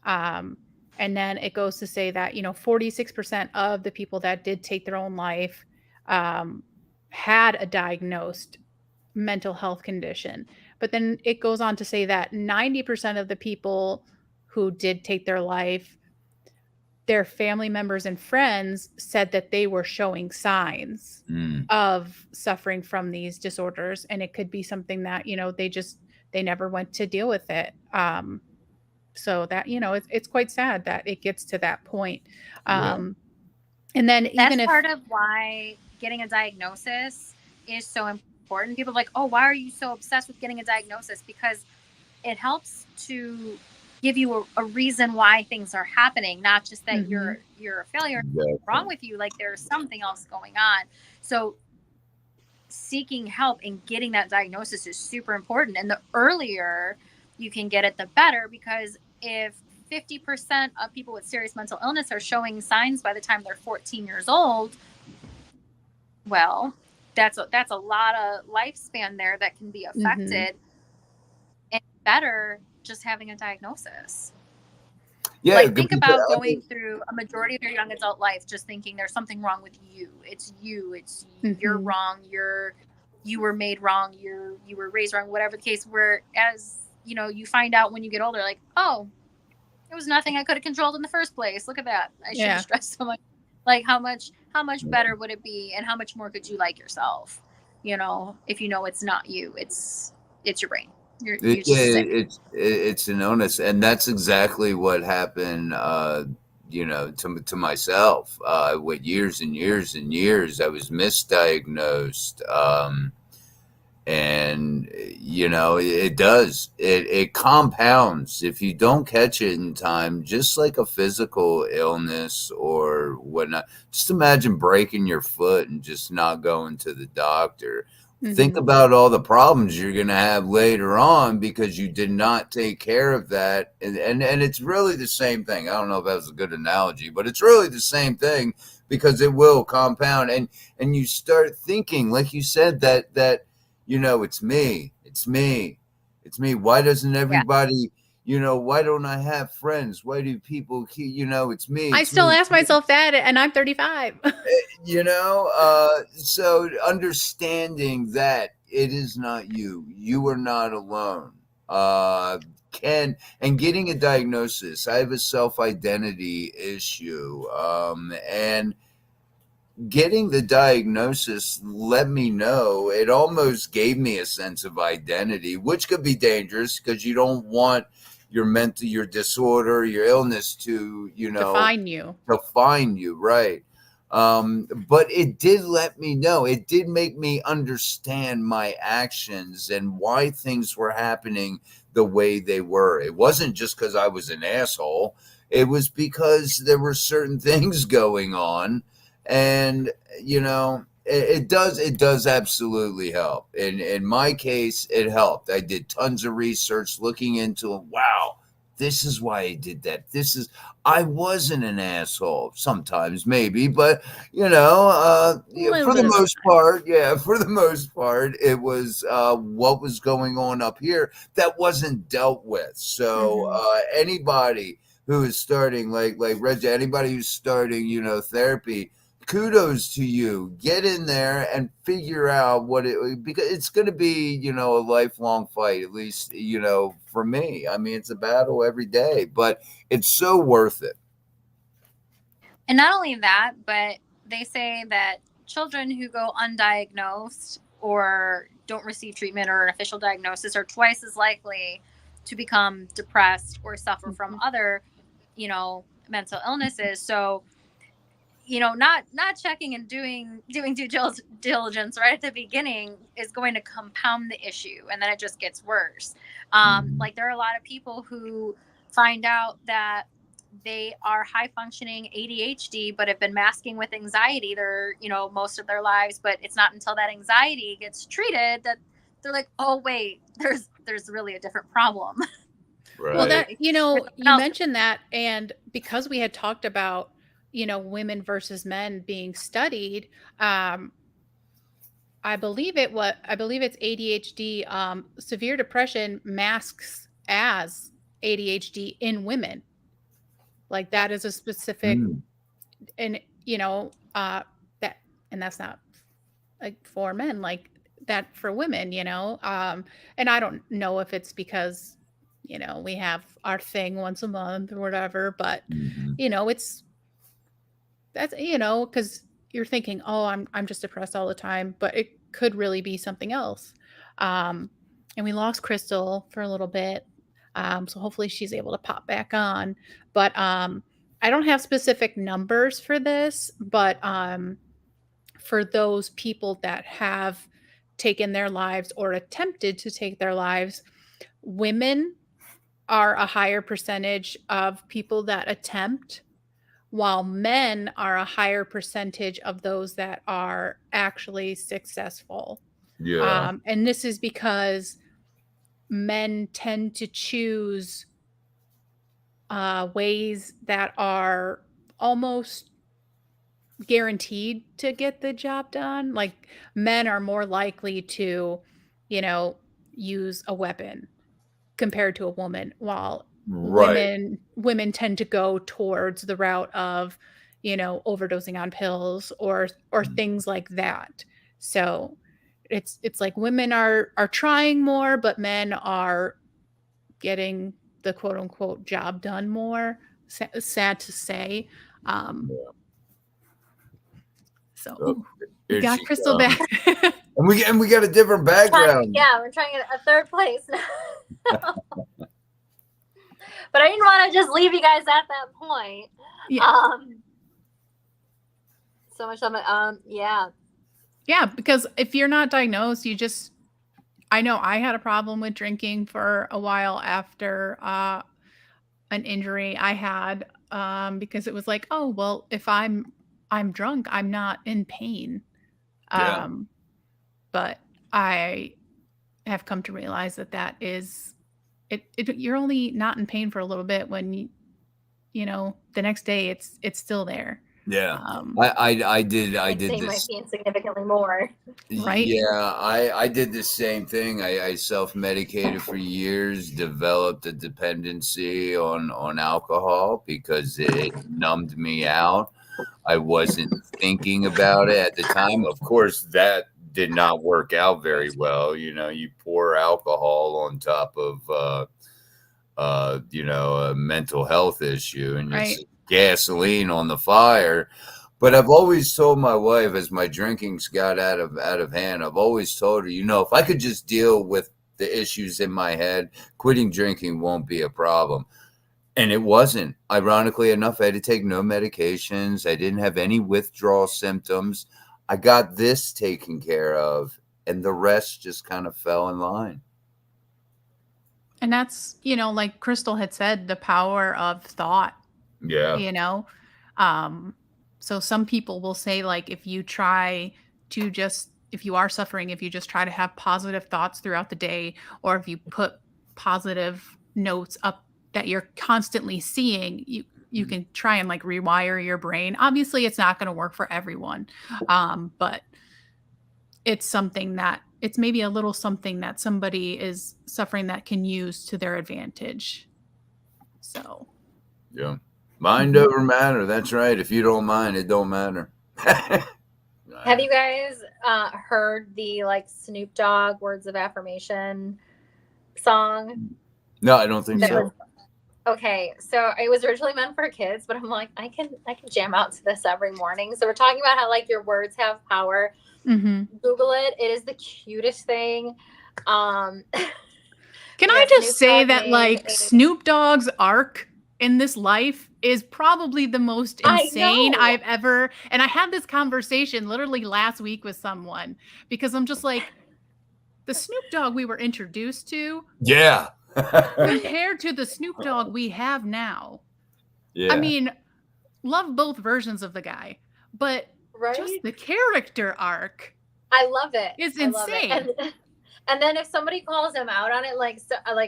And then it goes to say that, 46% of the people that did take their own life had a diagnosed mental health condition. But then it goes on to say that 90% of the people who did take their life, their family members and friends said that they were showing signs of suffering from these disorders. And it could be something that, they never went to deal with it. So that, it's quite sad that it gets to that point. And then that's part of why getting a diagnosis is so important. People are like, oh, why are you so obsessed with getting a diagnosis? Because it helps to give you a reason why things are happening, not just that you're a failure. Exactly. Wrong with you, like there's something else going on. So seeking help and getting that diagnosis is super important. And the earlier you can get it, the better, because if 50% of people with serious mental illness are showing signs by the time they're 14 years old, well, that's a lot of lifespan there that can be affected. And better just having a diagnosis. Yeah, like think about going through a majority of your young adult life just thinking there's something wrong with you. It's you. You're wrong. You were made wrong. You were raised wrong. Whatever the case. Whereas you find out when you get older, like, oh, it was nothing I could have controlled in the first place. Look at that. I should have stressed so much. Like how much better would it be, and how much more could you like yourself? If it's not you, it's your brain. You're it's an illness, and that's exactly what happened. To myself. With years and years and years, I was misdiagnosed. And it compounds if you don't catch it in time, just like a physical illness or whatnot. Just imagine breaking your foot and just not going to the doctor. Think about all the problems you're going to have later on because you did not take care of that. And it's really the same thing. I don't know if that was a good analogy, but it's really the same thing, because it will compound, and you start thinking, like you said, that it's me. Why doesn't everybody, why don't I have friends? Why do people keep, it's me. I still ask myself that, and I'm 35. So understanding that it is not you. You are not alone. And getting a diagnosis. I have a self-identity issue. And getting the diagnosis let me know, it almost gave me a sense of identity, which could be dangerous because you don't want your disorder, your illness to, define you, right? But it did let me know, it did make me understand my actions and why things were happening the way they were. It wasn't just because I was an asshole. It was because there were certain things going on. And, it does absolutely help. In my case, it helped. I did tons of research looking into, wow, this is why I did that. I wasn't an asshole sometimes, maybe, but for the most part, for the most part, it was what was going on up here that wasn't dealt with. So anybody who is starting, like Reggie, anybody who's starting, therapy, kudos to you. Get in there and figure out because it's going to be, a lifelong fight, at least, for me. I mean, it's a battle every day, but it's so worth it. And not only that, but they say that children who go undiagnosed or don't receive treatment or an official diagnosis are twice as likely to become depressed or suffer from other, mental illnesses. So, not checking and doing due diligence right at the beginning is going to compound the issue, and then it just gets worse. Like there are a lot of people who find out that they are high functioning ADHD, but have been masking with anxiety most of their lives. But it's not until that anxiety gets treated that they're like, oh wait, there's really a different problem. Right. Well, that you mentioned that, and because we had talked about women versus men being studied, I believe it's ADHD. Severe depression masks as ADHD in women. Like that is a specific, and that's not like for men, like that for women, and I don't know if it's because, we have our thing once a month or whatever, but that's, because you're thinking, oh, I'm just depressed all the time, but it could really be something else. And we lost Crystal for a little bit. So hopefully she's able to pop back on, but I don't have specific numbers for this, but for those people that have taken their lives or attempted to take their lives, women are a higher percentage of people that attempt, while men are a higher percentage of those that are actually successful. Yeah. And this is because men tend to choose ways that are almost guaranteed to get the job done. Like men are more likely to, use a weapon compared to a woman, while women tend to go towards the route of, overdosing on pills or things like that. So it's like women are trying more, but men are getting the quote unquote job done more. Sad to say. So we got Crystal back. And we got a different background. We're trying to get a third place. But I didn't want to just leave you guys at that point. Yeah. So much of it. Yeah, because if you're not diagnosed, I know I had a problem with drinking for a while after an injury I had, because it was like, oh, well, if I'm drunk, I'm not in pain. But I have come to realize that is you're only not in pain for a little bit when the next day it's still there. Yeah. I did this might be significantly more. Right. Yeah, I did the same thing. I self-medicated for years, developed a dependency on alcohol because it numbed me out. I wasn't thinking about it at the time. Of course, that did not work out very well. You pour alcohol on top of a mental health issue, and it's gasoline on the fire. But I've always told my wife, as my drinking's got out of hand, I've always told her, if I could just deal with the issues in my head, quitting drinking won't be a problem. And it wasn't. Ironically enough, I had to take no medications. I didn't have any withdrawal symptoms. I got this taken care of, and the rest just kind of fell in line. And that's, like Crystal had said, the power of thought. Yeah. So some people will say, like, if you are suffering, if you just try to have positive thoughts throughout the day, or if you put positive notes up that you're constantly seeing, you can try and like rewire your brain. Obviously it's not going to work for everyone. But it's something that it's maybe a little something that somebody is suffering that can use to their advantage. So Yeah. Mind over matter. That's right. If you don't mind, it don't matter. Have you guys heard the like Snoop Dogg Words of Affirmation song? No, I don't think so. Okay, so it was originally meant for kids, but I'm like, I can jam out to this every morning. So we're talking about how like your words have power. Google it. It is the cutest thing. Can I just say that like Snoop Dogg's arc in this life is probably the most insane I've ever, and I had this conversation literally last week with someone, because I'm just like, the Snoop Dogg we were introduced to, yeah, compared to the Snoop Dogg we have now. Yeah. I mean, love both versions of the guy, but just the character arc, I love it. It's insane. And then if somebody calls him out on it, like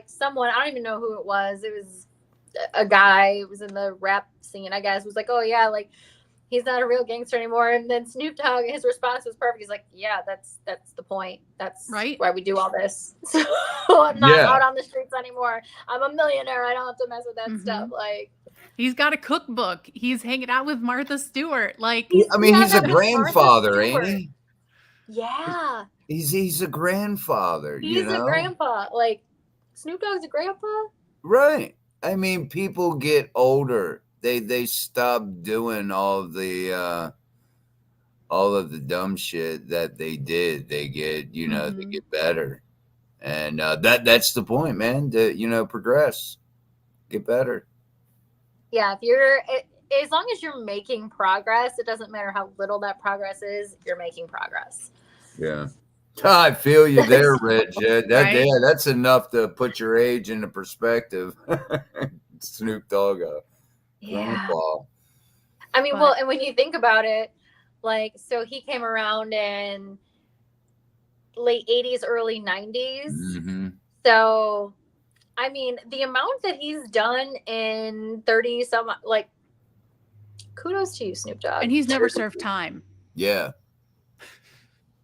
someone, I don't even know who it was. It was a guy. It was in the rap scene, I guess. Was like, oh yeah, like he's not a real gangster anymore. And then Snoop Dogg, his response was perfect. He's like, yeah, that's the point. That's why we do all this. So I'm not out on the streets anymore. I'm a millionaire. I don't have to mess with that stuff. Like, he's got a cookbook. He's hanging out with Martha Stewart. Like, I mean, he's a grandfather, ain't he? Yeah. He's a grandfather. He's a grandpa. Like, Snoop Dogg's a grandpa? Right. I mean, people get older. They stop doing all of the dumb shit that they did. They get, they get better. And that's the point, man. To, progress. Get better. Yeah, as long as you're making progress, it doesn't matter how little that progress is, you're making progress. Yeah. I feel you there, Reg. That's enough to put your age into perspective. Snoop Dogg. Grandpa. I mean, well, and when you think about it, like, so he came around in late 80s, early 90s. So, I mean, the amount that he's done in 30 some, like, kudos to you, Snoop Dogg. And he's never served time. Yeah.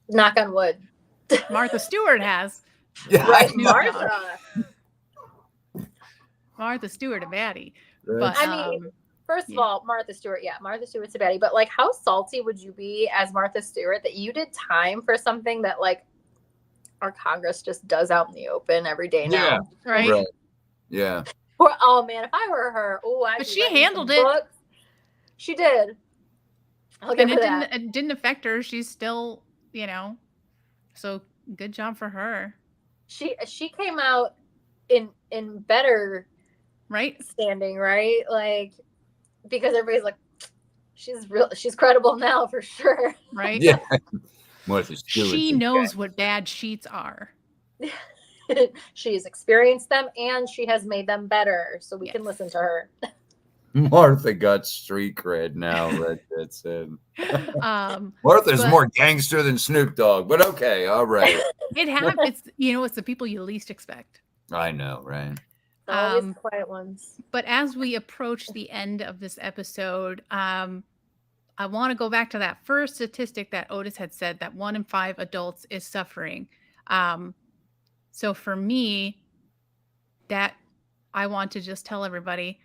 Knock on wood. Martha Stewart has. Yeah, right, Martha Stewart, a baddie. Right. But I mean, first of all, Martha Stewart, Martha Stewart's a baddie. But like, how salty would you be as Martha Stewart that you did time for something that like our Congress just does out in the open every day now? Right. Yeah. Or, oh man, if I were her, but she handled it. Books. She did. And it didn't affect her. She's still, so good job for her. She came out in better standing, right? Like, because everybody's like, she's credible now for sure. Right? Yeah. She knows what bad sheets are. She's experienced them and she has made them better, so we can listen to her. Martha got street cred now. That's it. Martha's more gangster than Snoop Dogg, but okay, all right. It happens. It's the people you least expect. I know, right? Always quiet ones. But as we approach the end of this episode, I want to go back to that first statistic that Otis had said, that 1 in 5 adults is suffering. So for me, that I want to just tell everybody,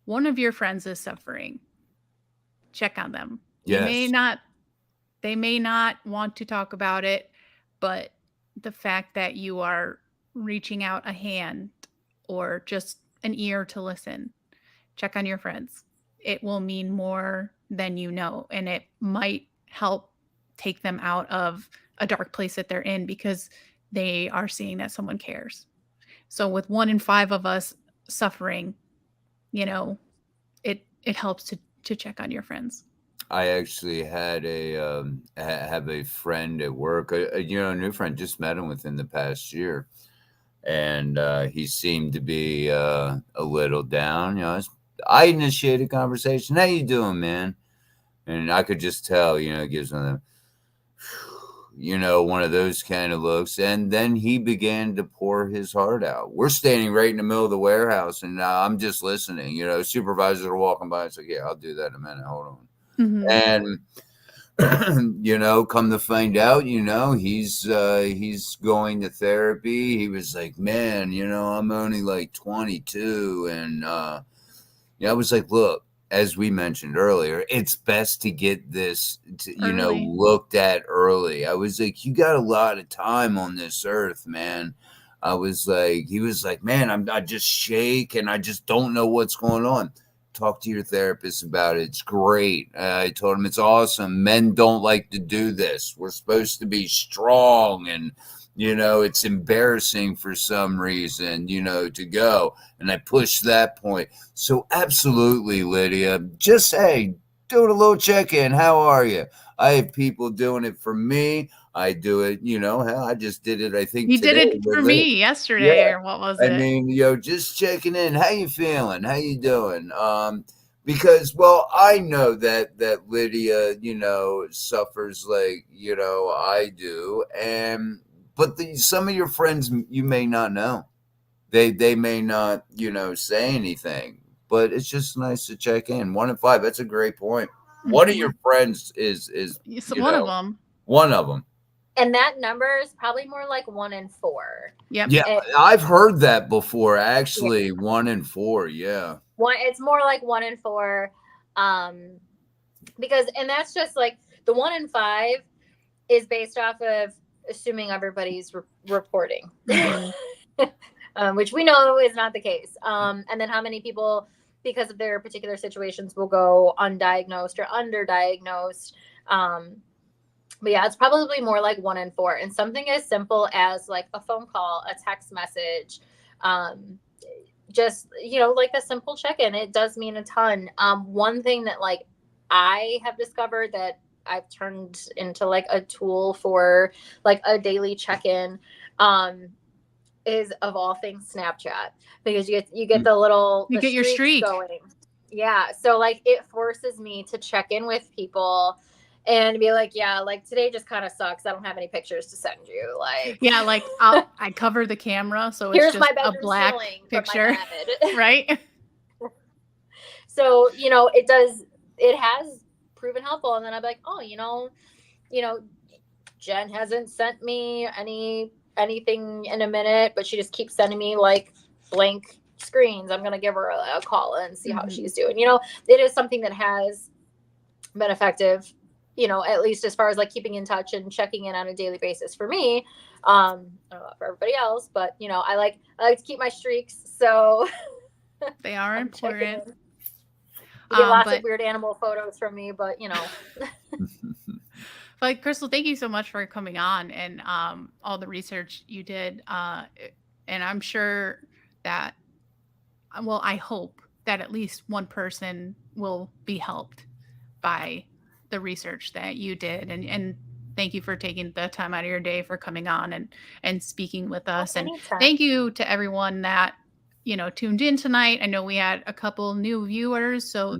one of your friends is suffering. Check on them. Yes. They may not want to talk about it, but the fact that you are reaching out a hand or just an ear to listen, check on your friends. It will mean more than you know, and it might help take them out of a dark place that they're in because they are seeing that someone cares. So with 1 in 5 of us suffering, it helps to check on your friends. I actually had have a friend at work, a new friend, just met him within the past year, and he seemed to be a little down. I initiated conversation. How you doing, man? And I could just tell, it gives them, one of those kind of looks. And then he began to pour his heart out. We're standing right in the middle of the warehouse, and I'm just listening. Supervisors are walking by. It's like, yeah, I'll do that in a minute. Hold on. Mhm. And come to find out, he's going to therapy. He was like, man, I'm only like 22. And I was like, look, as we mentioned earlier, it's best to get this, Early. looked at early. I was like, you got a lot of time on this earth, man. He was like, man, I just shake and I just don't know what's going on. Talk to your therapist about it. It's great. I told him it's awesome. Men don't like to do this. We're supposed to be strong, and it's embarrassing for some reason, to go. And I pushed that point. So absolutely, Lydia, just doing a little check-in. How are you? I have people doing it for me. I do it, I just did it, I think, He today. did it for me yesterday, Yeah. or what was I it? mean, just checking in. How you feeling? How you doing? Because, well, I know that Lydia, suffers like, I do. But some of your friends you may not know. They may not, say anything. But it's just nice to check in. 1 in 5. That's a great point. One of your friends is It's one of them. one of them. And that number is probably more like 1 in 4. Yep. Yeah, I've heard that before. Actually, 1 in 4. Yeah. It's more like 1 in 4, because, and that's just like the 1 in 5 is based off of assuming everybody's reporting, which we know is not the case. And then how many people, because of their particular situations, will go undiagnosed or underdiagnosed. But yeah, it's probably more like 1 in 4. And something as simple as like a phone call, a text message, just, like a simple check-in, it does mean a ton. One thing that like I have discovered that I've turned into like a tool for like a daily check-in, is, of all things, Snapchat, because you get the little, you get your streak going. Yeah. So like it forces me to check in with people and be like, yeah, like today just kind of sucks. I don't have any pictures to send you. Like, yeah, like I cover the camera, so it's just a black picture, right? So it has proven helpful. And then I'm like, oh, Jen hasn't sent me anything in a minute, but she just keeps sending me like blank screens. I'm gonna give her a call and see how she's doing. It is something that has been effective, at least as far as like keeping in touch and checking in on a daily basis for me. I don't know for everybody else, but I like to keep my streaks, so they are important. You get lots of weird animal photos from me, but But Crystal, thank you so much for coming on and all the research you did. And I'm sure that, well, I hope that at least one person will be helped by the research that you did. And thank you for taking the time out of your day for coming on and speaking with us. And thank you to everyone that, tuned in tonight. I know we had a couple new viewers, so,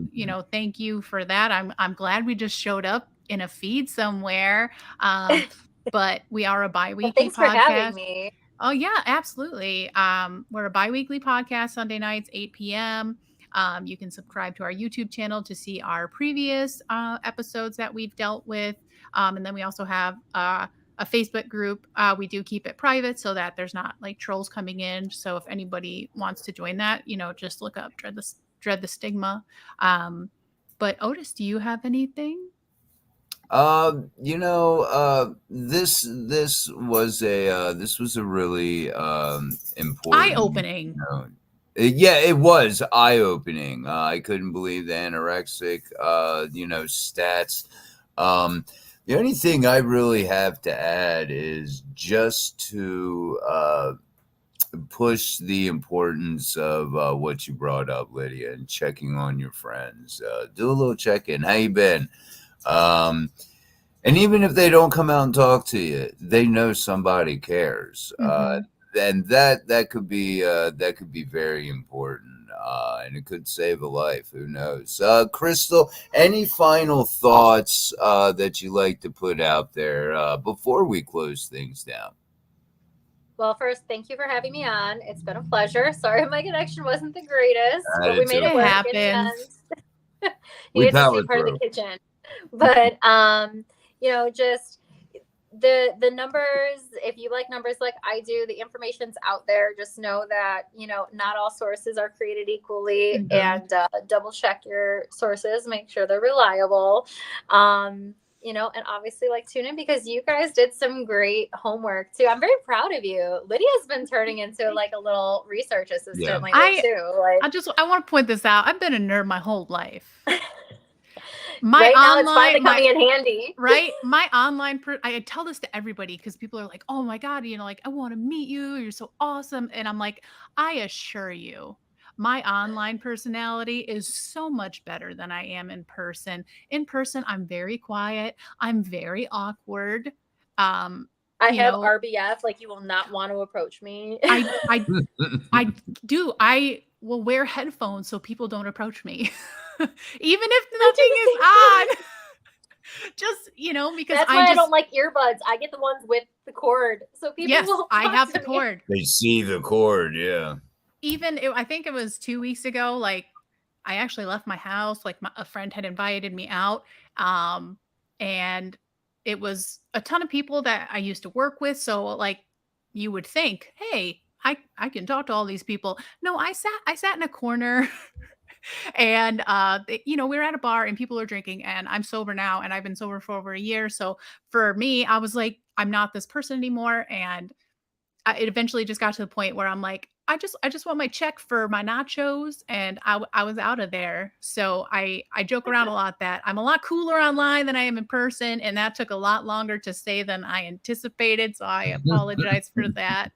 thank you for that. I'm glad we just showed up in a feed somewhere. But we are a bi-weekly podcast. Thanks for having me. Oh yeah, absolutely. We're a bi-weekly podcast, Sunday nights, 8 p.m. You can subscribe to our YouTube channel to see our previous episodes that we've dealt with. And then we also have a Facebook group. We do keep it private so that there's not like trolls coming in. So if anybody wants to join that, just look up Dred the Stigma. But Otis, do you have anything? This was a really important, eye-opening. Yeah, it was eye-opening. I couldn't believe the anorexic, stats. The only thing I really have to add is just to push the importance of what you brought up, Lydia, and checking on your friends. Do a little check-in. How you been? And even if they don't come out and talk to you, they know somebody cares. And that could be very important. and it could save a life. Who knows? Crystal, any final thoughts that you like to put out there before we close things down? Well, first, thank you for having me on. It's been a pleasure. Sorry my connection wasn't the greatest, but we made it It work happens. in the end. We You get to power see part of through. the kitchen. But just the numbers, if you like numbers like I do, the information's out there. Just know that, not all sources are created equally, and double check your sources, make sure they're reliable. And obviously tune in because you guys did some great homework too. I'm very proud of you. Lydia's been turning into a little research assistant lately too. I want to point this out. I've been a nerd my whole life. Right now it's finally coming in handy. Right? My online, I tell this to everybody because people are like, oh my God, I want to meet you. You're so awesome. And I'm like, I assure you, my online personality is so much better than I am in person. In person, I'm very quiet. I'm very awkward. I have RBF. You will not want to approach me. I do. I will wear headphones so people don't approach me. Even if nothing is on. Just, because that's why I don't like earbuds. I get the ones with the cord. So people will I have the cord. They see the cord, yeah. I think it was 2 weeks ago, I actually left my house, a friend had invited me out. And it was a ton of people that I used to work with. So you would think, hey, I can talk to all these people. No, I sat in a corner. And we were at a bar and people are drinking, and I'm sober now, and I've been sober for over a year. So for me, I was like, I'm not this person anymore. And it eventually just got to the point where I'm like, I just want my check for my nachos, and I was out of there. So I joke around a lot that I'm a lot cooler online than I am in person, and that took a lot longer to say than I anticipated. So I apologize for that.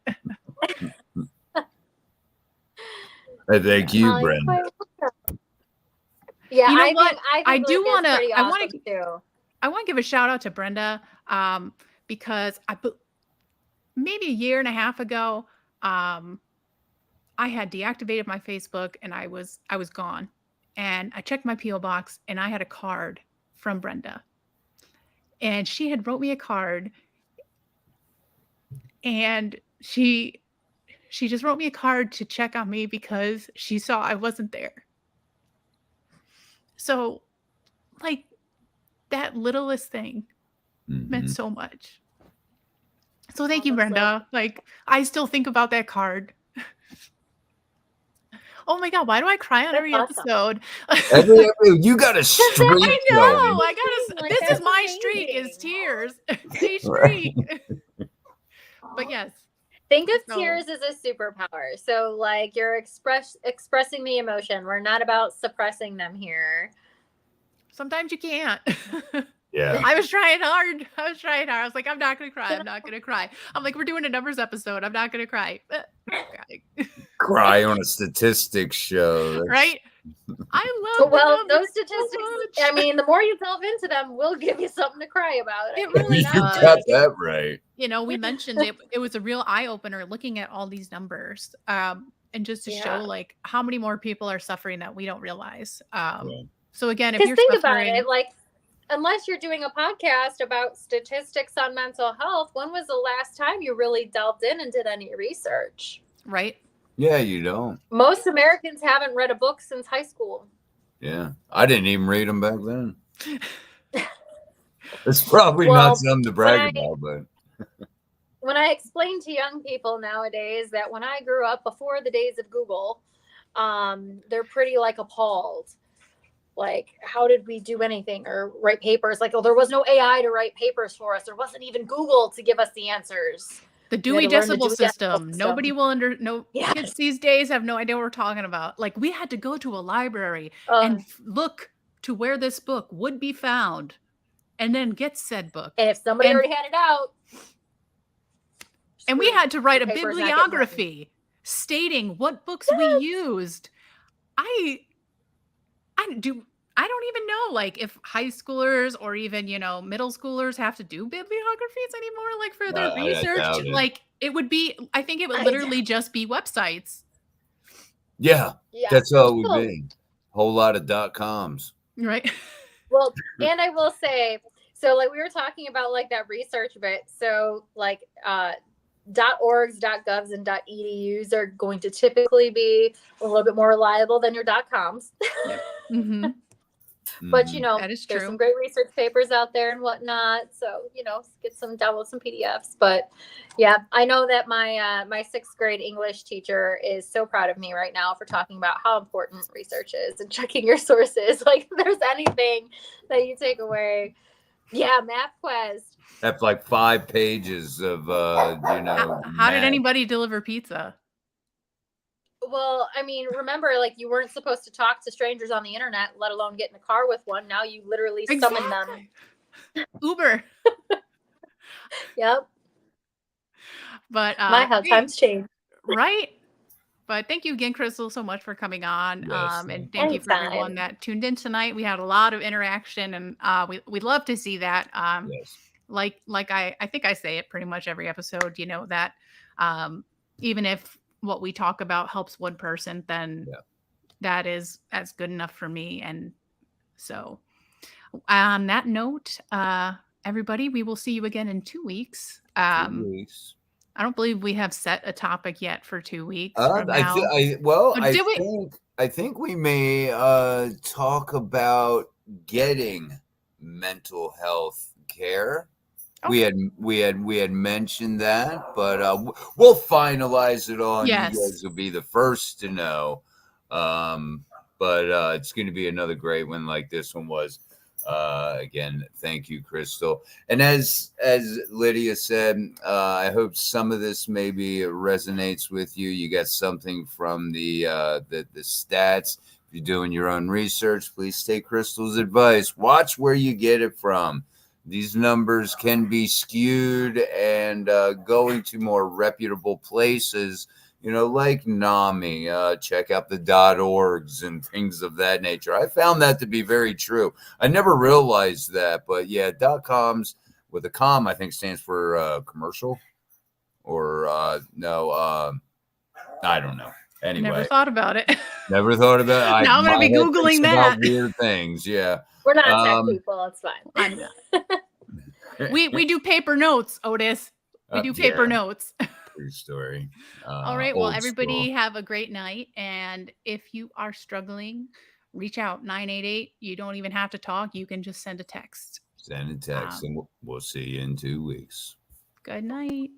Thank you, Brenda. Yeah, I do want to. I want to give a shout out to Brenda, because maybe a year and a half ago, I had deactivated my Facebook and I was gone, and I checked my PO box and I had a card from Brenda, and she had wrote me a card, and she just wrote me a card to check on me because she saw I wasn't there. So, that littlest thing meant so much. So thank you, Brenda. I still think about that card. Oh my God, why do I cry on every episode? You got a streak. I know. This is my streak, is tears. A streak. But yes. Think of tears as a superpower. So you're expressing the emotion. We're not about suppressing them here. Sometimes you can't. Yeah. I was trying hard. I was like, I'm not going to cry. I'm like, we're doing a numbers episode. I'm not going to cry. Cry on a statistics show. Right? I love those statistics. So I mean, the more you delve into them, we'll give you something to cry about. It really does. You got that right. We mentioned it was a real eye-opener looking at all these numbers. And just to show how many more people are suffering that we don't realize. So again, if you're think suffering, about it, unless you're doing a podcast about statistics on mental health, when was the last time you really delved in and did any research? Right. Yeah, you don't. Most Americans haven't read a book since high school. Yeah. I didn't even read them back then. It's probably not something to brag about, but when I explain to young people nowadays that when I grew up before the days of Google, they're pretty appalled. How did we do anything or write papers? There was no AI to write papers for us. There wasn't even Google to give us the answers. The Dewey Decimal System. Nobody will kids these days have no idea what we're talking about. We had to go to a library and look to where this book would be found and then get said book. And if somebody already had it out. And we had to write a bibliography stating what books we used. I don't even know if high schoolers or even, middle schoolers have to do bibliographies anymore, for their research. It would be, I think it would literally just be websites. Yeah, Yeah. that's all it would So- be. Whole lot of .coms. Right. Well, and I will say, so like we were talking about like that research bit. So like .orgs, .govs, and .edus are going to typically be a little bit more reliable than your .coms. Yep. Mm-hmm. But you know, That is there's true. some great research papers out there and whatnot. So you know, download some PDFs. But yeah, I know that my 6th grade English teacher is so proud of me right now for talking about how important research is and checking your sources. Like, if there's anything that you take away, yeah, MapQuest. That's like 5 pages of How did anybody deliver pizza? Well, I mean, remember, like, you weren't supposed to talk to strangers on the internet, let alone get in a car with one. Now you literally summon them. Uber. Yep. But My, how times change. right? But thank you again, Crystal, so much for coming on. Yes, And thank you for everyone that tuned in tonight. We had a lot of interaction, and we'd love to see that. yes. Like I think I say it pretty much every episode, you know, that even if what we talk about helps one person, then that is as good enough for me. And so on that note, everybody, we will see you again in 2 weeks. 2 weeks. I don't believe we have set a topic yet for 2 weeks from I now. think we may talk about getting mental health care. Okay. We had mentioned that, but we'll finalize it on. Yes. You guys will be the first to know. But it's going to be another great one like this one was. Again, thank you, Crystal. And as Lydia said, I hope some of this maybe resonates with you. You got something from the stats. If you're doing your own research, please take Crystal's advice. Watch where you get it from. These numbers can be skewed, and going to more reputable places, you know, like NAMI, check out the .orgs and things of that nature. I found that to be very true. I never realized that, but yeah, .coms with a com, I think stands for commercial, or no, I don't know. Anyway, Never thought about it. Never thought about it. Now I'm going to be Googling that. Weird things, yeah. We're not tech people. It's fine. I'm not. We do paper notes, Otis. We do paper notes. True story. All right. Well, everybody have a great night. And if you are struggling, reach out 988. You don't even have to talk. You can just send a text. Send a text, and we'll see you in 2 weeks. Good night.